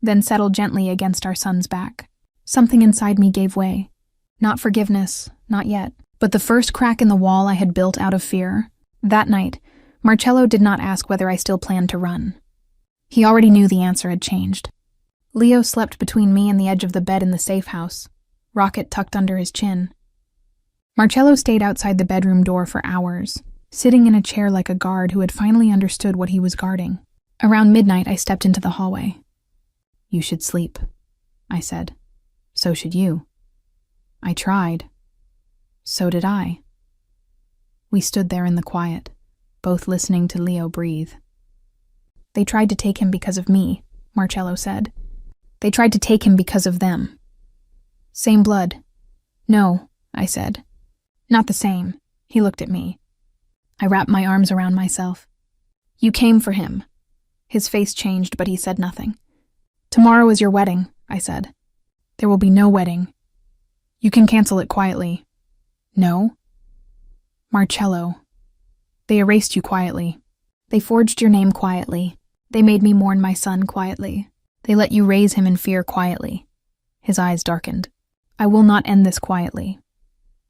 then settle gently against our son's back. Something inside me gave way. Not forgiveness, not yet, but the first crack in the wall I had built out of fear. That night, Marcello did not ask whether I still planned to run. He already knew the answer had changed. Leo slept between me and the edge of the bed in the safe house, rocket tucked under his chin. Marcello stayed outside the bedroom door for hours, sitting in a chair like a guard who had finally understood what he was guarding. Around midnight, I stepped into the hallway. "You should sleep," I said. "So should you." I tried. So did I. We stood there in the quiet, both listening to Leo breathe. "They tried to take him because of me," Marcello said. "They tried to take him because of them." "Same blood." "No," I said. "Not the same." He looked at me. I wrapped my arms around myself. "You came for him." His face changed, but he said nothing. "Tomorrow is your wedding," I said. "There will be no wedding. You can cancel it quietly." "No?" "Marcello. They erased you quietly. They forged your name quietly. They made me mourn my son quietly. They let you raise him in fear quietly." His eyes darkened. "I will not end this quietly."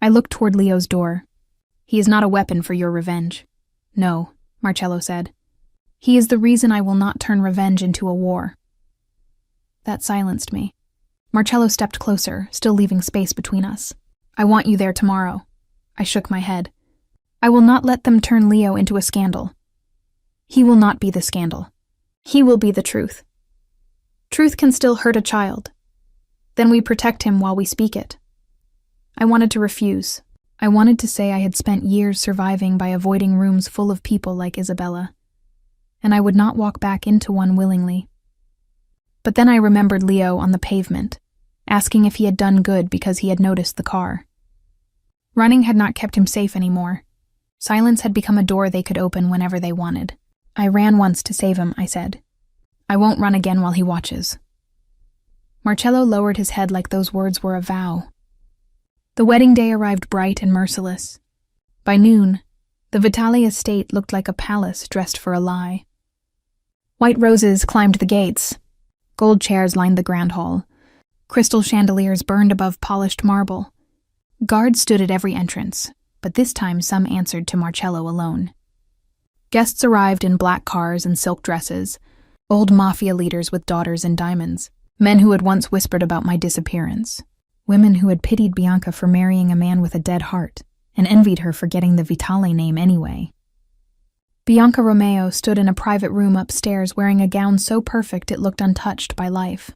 I looked toward Leo's door. "He is not a weapon for your revenge." "No," Marcello said. "He is the reason I will not turn revenge into a war." That silenced me. Marcello stepped closer, still leaving space between us. "I want you there tomorrow." I shook my head. "I will not let them turn Leo into a scandal. He will not be the scandal. He will be the truth. Truth can still hurt a child. Then we protect him while we speak it." I wanted to refuse. I wanted to say I had spent years surviving by avoiding rooms full of people like Isabella, and I would not walk back into one willingly. But then I remembered Leo on the pavement, asking if he had done good because he had noticed the car. Running had not kept him safe anymore. Silence had become a door they could open whenever they wanted. "I ran once to save him," I said. "I won't run again while he watches." Marcello lowered his head like those words were a vow. The wedding day arrived bright and merciless. By noon, the Vitale estate looked like a palace dressed for a lie. White roses climbed the gates. Gold chairs lined the grand hall. Crystal chandeliers burned above polished marble. Guards stood at every entrance, but this time some answered to Marcello alone. Guests arrived in black cars and silk dresses, old Mafia leaders with daughters in diamonds, men who had once whispered about my disappearance, women who had pitied Bianca for marrying a man with a dead heart and envied her for getting the Vitale name anyway. Bianca Romeo stood in a private room upstairs wearing a gown so perfect it looked untouched by life.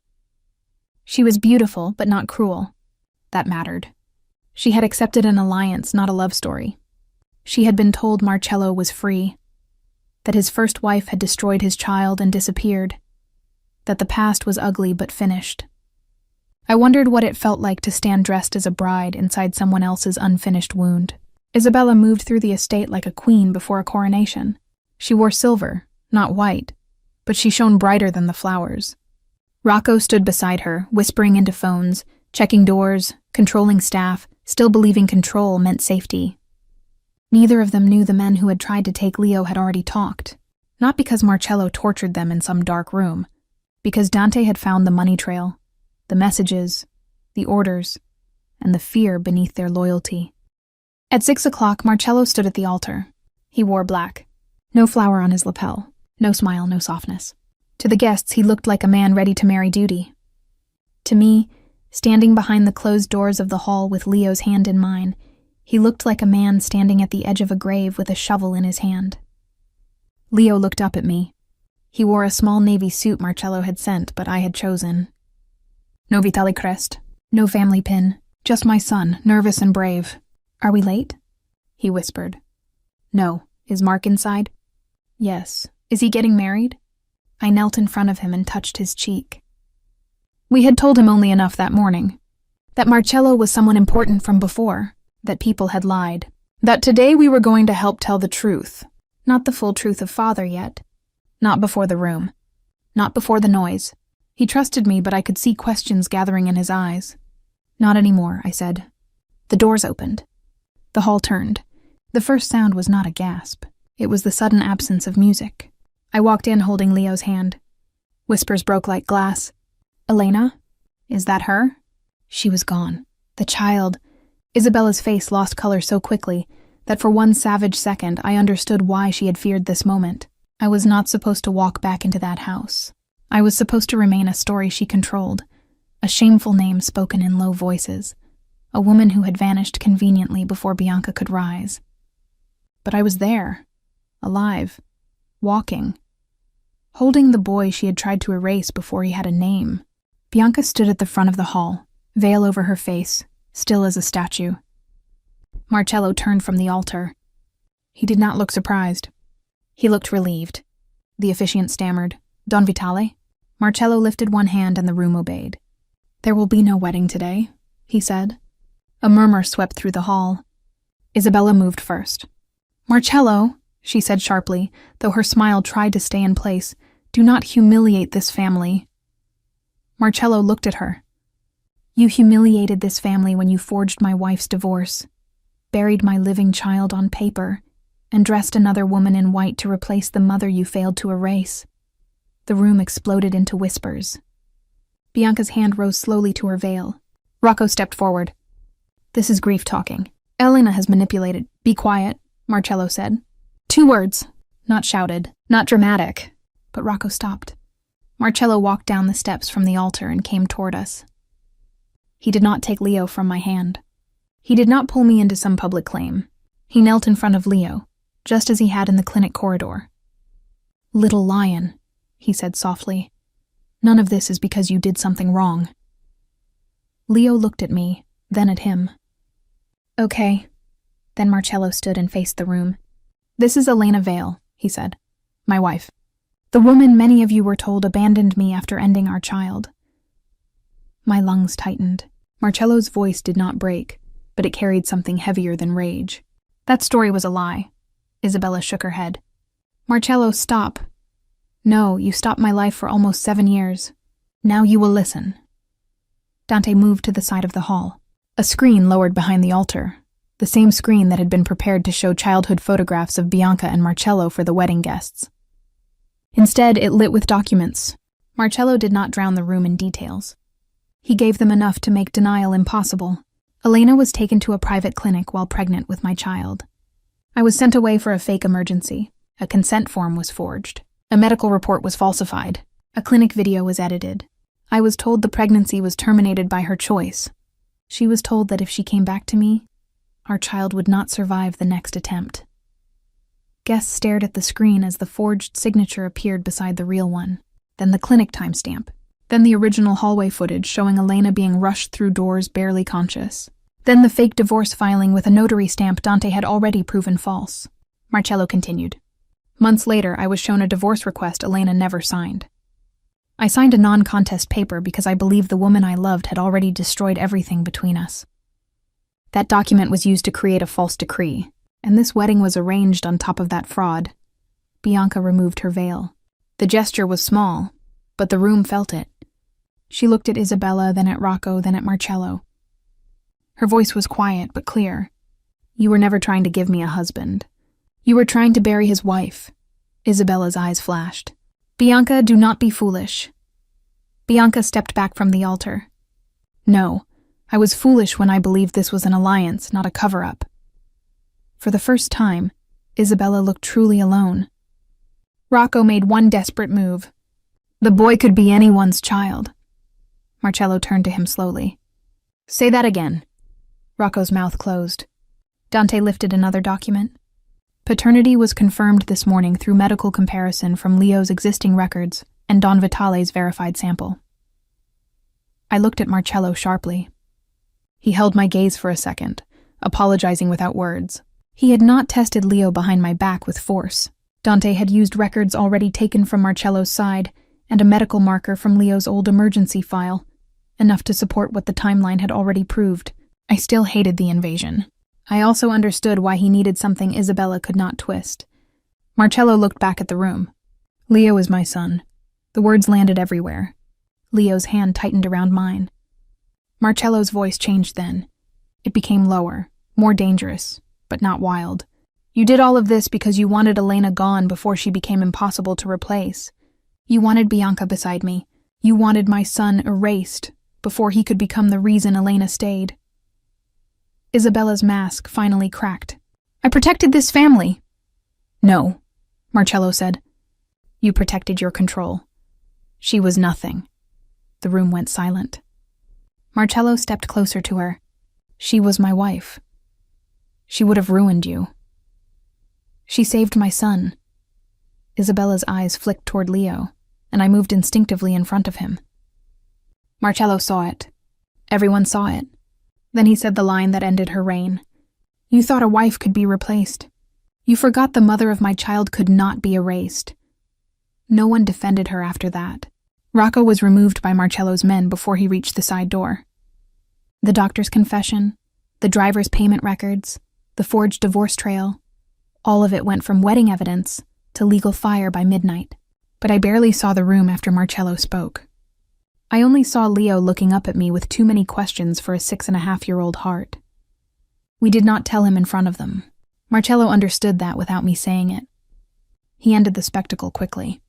She was beautiful, but not cruel. That mattered. She had accepted an alliance, not a love story. She had been told Marcello was free, that his first wife had destroyed his child and disappeared, that the past was ugly but finished. I wondered what it felt like to stand dressed as a bride inside someone else's unfinished wound. Isabella moved through the estate like a queen before a coronation. She wore silver, not white, but she shone brighter than the flowers. Rocco stood beside her, whispering into phones, checking doors, controlling staff, still believing control meant safety. Neither of them knew the men who had tried to take Leo had already talked, not because Marcello tortured them in some dark room, because Dante had found the money trail, the messages, the orders, and the fear beneath their loyalty. At 6 o'clock, Marcello stood at the altar. He wore black. No flower on his lapel. No smile, no softness. To the guests, he looked like a man ready to marry duty. To me, standing behind the closed doors of the hall with Leo's hand in mine, he looked like a man standing at the edge of a grave with a shovel in his hand. Leo looked up at me. He wore a small navy suit Marcello had sent, but I had chosen. No Vitale crest, no family pin, just my son, nervous and brave. "Are we late?" he whispered. "No. Is Mark inside?" "Yes. Is he getting married?" I knelt in front of him and touched his cheek. We had told him only enough that morning. That Marcello was someone important from before, that people had lied. That today we were going to help tell the truth. Not the full truth of father yet. Not before the room. Not before the noise. He trusted me, but I could see questions gathering in his eyes. "Not anymore," I said. The doors opened. The hall turned. The first sound was not a gasp. It was the sudden absence of music. I walked in holding Leo's hand. Whispers broke like glass. "Elena? Is that her?" She was gone. The child. Isabella's face lost color so quickly that for one savage second I understood why she had feared this moment. I was not supposed to walk back into that house. I was supposed to remain a story she controlled, a shameful name spoken in low voices, a woman who had vanished conveniently before Bianca could rise. But I was there, alive, walking, holding the boy she had tried to erase before he had a name. Bianca stood at the front of the hall, veil over her face, still as a statue. Marcello turned from the altar. He did not look surprised. He looked relieved. The officiant stammered, "Don Vitale?" Marcello lifted one hand and the room obeyed. "There will be no wedding today," he said. A murmur swept through the hall. Isabella moved first. "Marcello," she said sharply, though her smile tried to stay in place, "do not humiliate this family." Marcello looked at her. "You humiliated this family when you forged my wife's divorce, buried my living child on paper, and dressed another woman in white to replace the mother you failed to erase." The room exploded into whispers. Bianca's hand rose slowly to her veil. Rocco stepped forward. "This is grief talking. Elena has manipulated." "Be quiet," Marcello said. "2 words, not shouted, not dramatic." But Rocco stopped. Marcello walked down the steps from the altar and came toward us. He did not take Leo from my hand. He did not pull me into some public claim. He knelt in front of Leo, just as he had in the clinic corridor. "Little lion," he said softly. "None of this is because you did something wrong." Leo looked at me, then at him. "Okay." Then Marcello stood and faced the room. "This is Elena Vale," he said. "My wife. The woman many of you were told abandoned me after ending our child." My lungs tightened. Marcello's voice did not break, but it carried something heavier than rage. "That story was a lie." Isabella shook her head. "Marcello, stop. No, you stopped my life for almost 7 years. Now you will listen." Dante moved to the side of the hall. A screen lowered behind the altar, the same screen that had been prepared to show childhood photographs of Bianca and Marcello for the wedding guests. Instead, it lit with documents. Marcello did not drown the room in details. He gave them enough to make denial impossible. Elena was taken to a private clinic while pregnant with my child. I was sent away for a fake emergency. A consent form was forged. A medical report was falsified. A clinic video was edited. I was told the pregnancy was terminated by her choice. She was told that if she came back to me, our child would not survive the next attempt. Guests stared at the screen as the forged signature appeared beside the real one. Then the clinic timestamp. Then the original hallway footage showing Elena being rushed through doors barely conscious. Then the fake divorce filing with a notary stamp Dante had already proven false. Marcello continued. Months later, I was shown a divorce request Elena never signed. I signed a non-contest paper because I believed the woman I loved had already destroyed everything between us. That document was used to create a false decree, and this wedding was arranged on top of that fraud. Bianca removed her veil. The gesture was small, but the room felt it. She looked at Isabella, then at Rocco, then at Marcello. Her voice was quiet but clear. "You were never trying to give me a husband. You were trying to bury his wife." Isabella's eyes flashed. "Bianca, do not be foolish." Bianca stepped back from the altar. "No, I was foolish when I believed this was an alliance, not a cover-up." For the first time, Isabella looked truly alone. Rocco made one desperate move. "The boy could be anyone's child." Marcello turned to him slowly. "Say that again." Rocco's mouth closed. Dante lifted another document. Paternity was confirmed this morning through medical comparison from Leo's existing records and Don Vitale's verified sample. I looked at Marcello sharply. He held my gaze for a second, apologizing without words. He had not tested Leo behind my back with force. Dante had used records already taken from Marcello's side and a medical marker from Leo's old emergency file, enough to support what the timeline had already proved. I still hated the invasion. I also understood why he needed something Isabella could not twist. Marcello looked back at the room. "Leo is my son." The words landed everywhere. Leo's hand tightened around mine. Marcello's voice changed then. It became lower, more dangerous, but not wild. "You did all of this because you wanted Elena gone before she became impossible to replace. You wanted Bianca beside me. You wanted my son erased before he could become the reason Elena stayed." Isabella's mask finally cracked. "I protected this family." "No," Marcello said. "You protected your control." She was nothing. The room went silent. Marcello stepped closer to her. She was my wife. She would have ruined you. She saved my son. Isabella's eyes flicked toward Leo, and I moved instinctively in front of him. Marcello saw it. Everyone saw it. Then he said the line that ended her reign. You thought a wife could be replaced. You forgot the mother of my child could not be erased. No one defended her after that. Rocco was removed by Marcello's men before he reached the side door. The doctor's confession, the driver's payment records, the forged divorce trail, all of it went from wedding evidence to legal fire by midnight. But I barely saw the room after Marcello spoke. I only saw Leo looking up at me with too many questions for a 6.5-year-old heart. We did not tell him in front of them. Marcello understood that without me saying it. He ended the spectacle quickly.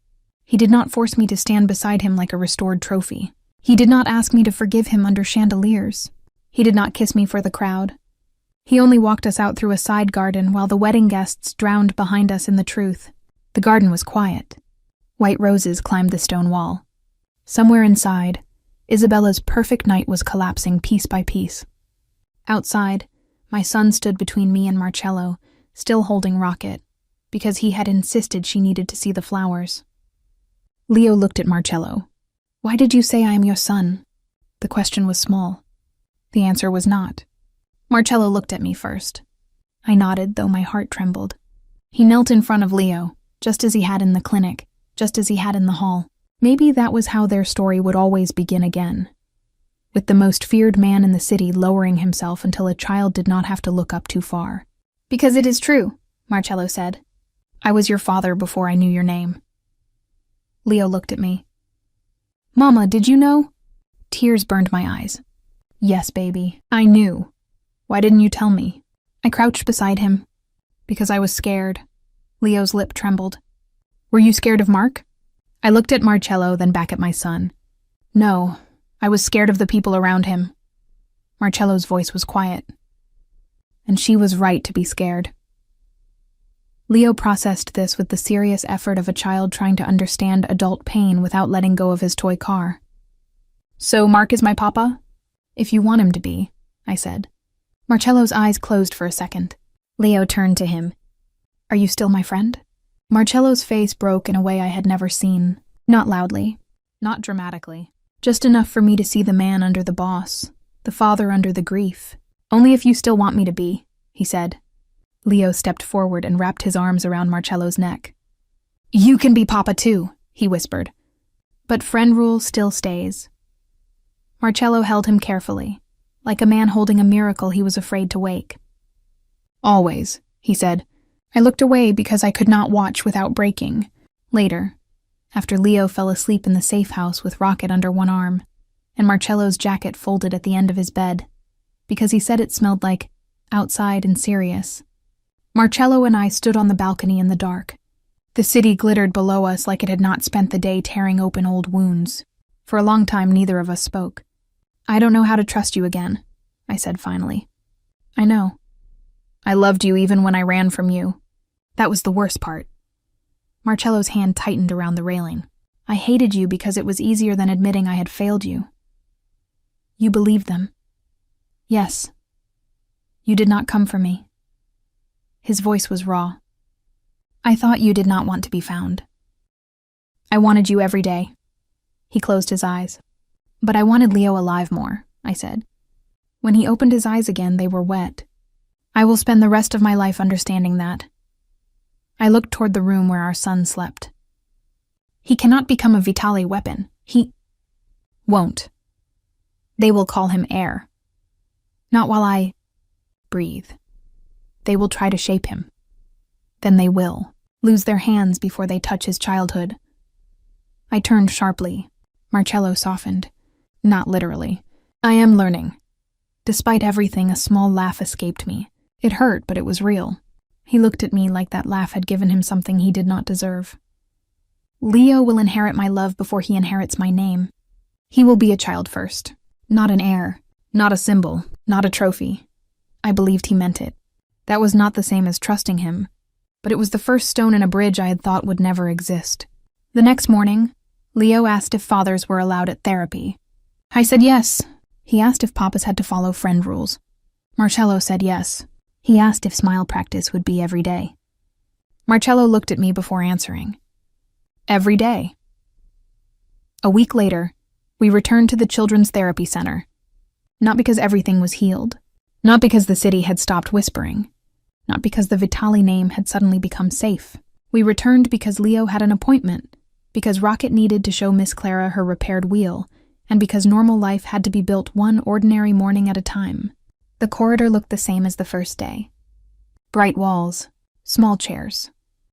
He did not force me to stand beside him like a restored trophy. He did not ask me to forgive him under chandeliers. He did not kiss me for the crowd. He only walked us out through a side garden while the wedding guests drowned behind us in the truth. The garden was quiet. White roses climbed the stone wall. Somewhere inside, Isabella's perfect night was collapsing piece by piece. Outside, my son stood between me and Marcello, still holding Rocket, because he had insisted she needed to see the flowers. Leo looked at Marcello. Why did you say I am your son? The question was small. The answer was not. Marcello looked at me first. I nodded, though my heart trembled. He knelt in front of Leo, just as he had in the clinic, just as he had in the hall. Maybe that was how their story would always begin again, with the most feared man in the city lowering himself until a child did not have to look up too far. Because it is true, Marcello said. I was your father before I knew your name. Leo looked at me. Mama, did you know? Tears burned my eyes. Yes, baby, I knew. Why didn't you tell me? I crouched beside him. Because I was scared. Leo's lip trembled. Were you scared of Mark? I looked at Marcello, then back at my son. No, I was scared of the people around him. Marcello's voice was quiet. And she was right to be scared. Leo processed this with the serious effort of a child trying to understand adult pain without letting go of his toy car. So Mark is my papa? If you want him to be, I said. Marcello's eyes closed for a second. Leo turned to him. Are you still my friend? Marcello's face broke in a way I had never seen. Not loudly, not dramatically. Just enough for me to see the man under the boss, the father under the grief. Only if you still want me to be, he said. Leo stepped forward and wrapped his arms around Marcello's neck. You can be papa too, he whispered. But friend rule still stays. Marcello held him carefully, like a man holding a miracle he was afraid to wake. Always, he said. I looked away because I could not watch without breaking. Later, after Leo fell asleep in the safe house with Rocket under one arm, and Marcello's jacket folded at the end of his bed, because he said it smelled like outside and serious. Marcello and I stood on the balcony in the dark. The city glittered below us like it had not spent the day tearing open old wounds. For a long time, neither of us spoke. I don't know how to trust you again, I said finally. I know. I loved you even when I ran from you. That was the worst part. Marcello's hand tightened around the railing. I hated you because it was easier than admitting I had failed you. You believed them. Yes. You did not come for me. His voice was raw. I thought you did not want to be found. I wanted you every day. He closed his eyes. But I wanted Leo alive more, I said. When he opened his eyes again, they were wet. I will spend the rest of my life understanding that. I looked toward the room where our son slept. He cannot become a Vitale weapon. He won't. They will call him heir. Not while I breathe. They will try to shape him. Then they will lose their hands before they touch his childhood. I turned sharply. Marcello softened. Not literally. I am learning. Despite everything, a small laugh escaped me. It hurt, but it was real. He looked at me like that laugh had given him something he did not deserve. Leo will inherit my love before he inherits my name. He will be a child first, not an heir, not a symbol, not a trophy. I believed he meant it. That was not the same as trusting him, but it was the first stone in a bridge I had thought would never exist. The next morning, Leo asked if fathers were allowed at therapy. I said yes. He asked if papas had to follow friend rules. Marcello said yes. He asked if smile practice would be every day. Marcello looked at me before answering. Every day. A week later, we returned to the children's therapy center. Not because everything was healed. Not because the city had stopped whispering. Not because the Vitale name had suddenly become safe. We returned because Leo had an appointment, because Rocket needed to show Miss Clara her repaired wheel, and because normal life had to be built one ordinary morning at a time. The corridor looked the same as the first day. Bright walls, small chairs,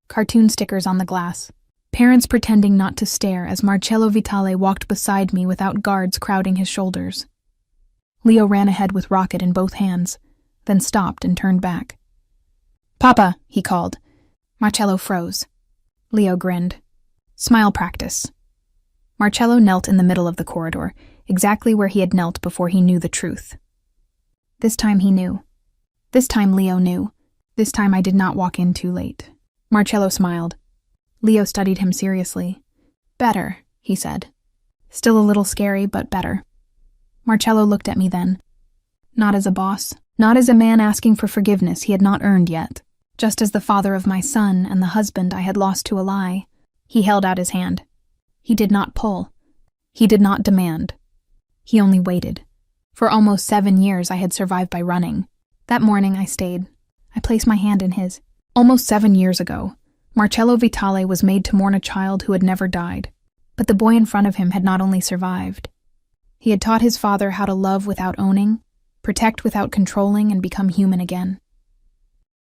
cartoon stickers on the glass, parents pretending not to stare as Marcello Vitale walked beside me without guards crowding his shoulders. Leo ran ahead with Rocket in both hands, then stopped and turned back. Papa, he called. Marcello froze. Leo grinned. Smile practice. Marcello knelt in the middle of the corridor, exactly where he had knelt before he knew the truth. This time he knew. This time Leo knew. This time I did not walk in too late. Marcello smiled. Leo studied him seriously. Better, he said. Still a little scary, but better. Marcello looked at me then. Not as a boss, not as a man asking for forgiveness he had not earned yet. Just as the father of my son and the husband I had lost to a lie. He held out his hand. He did not pull. He did not demand. He only waited. For almost 7 years I had survived by running. That morning I stayed. I placed my hand in his. Almost 7 years ago, Marcello Vitale was made to mourn a child who had never died. But the boy in front of him had not only survived. He had taught his father how to love without owning, protect without controlling, and become human again.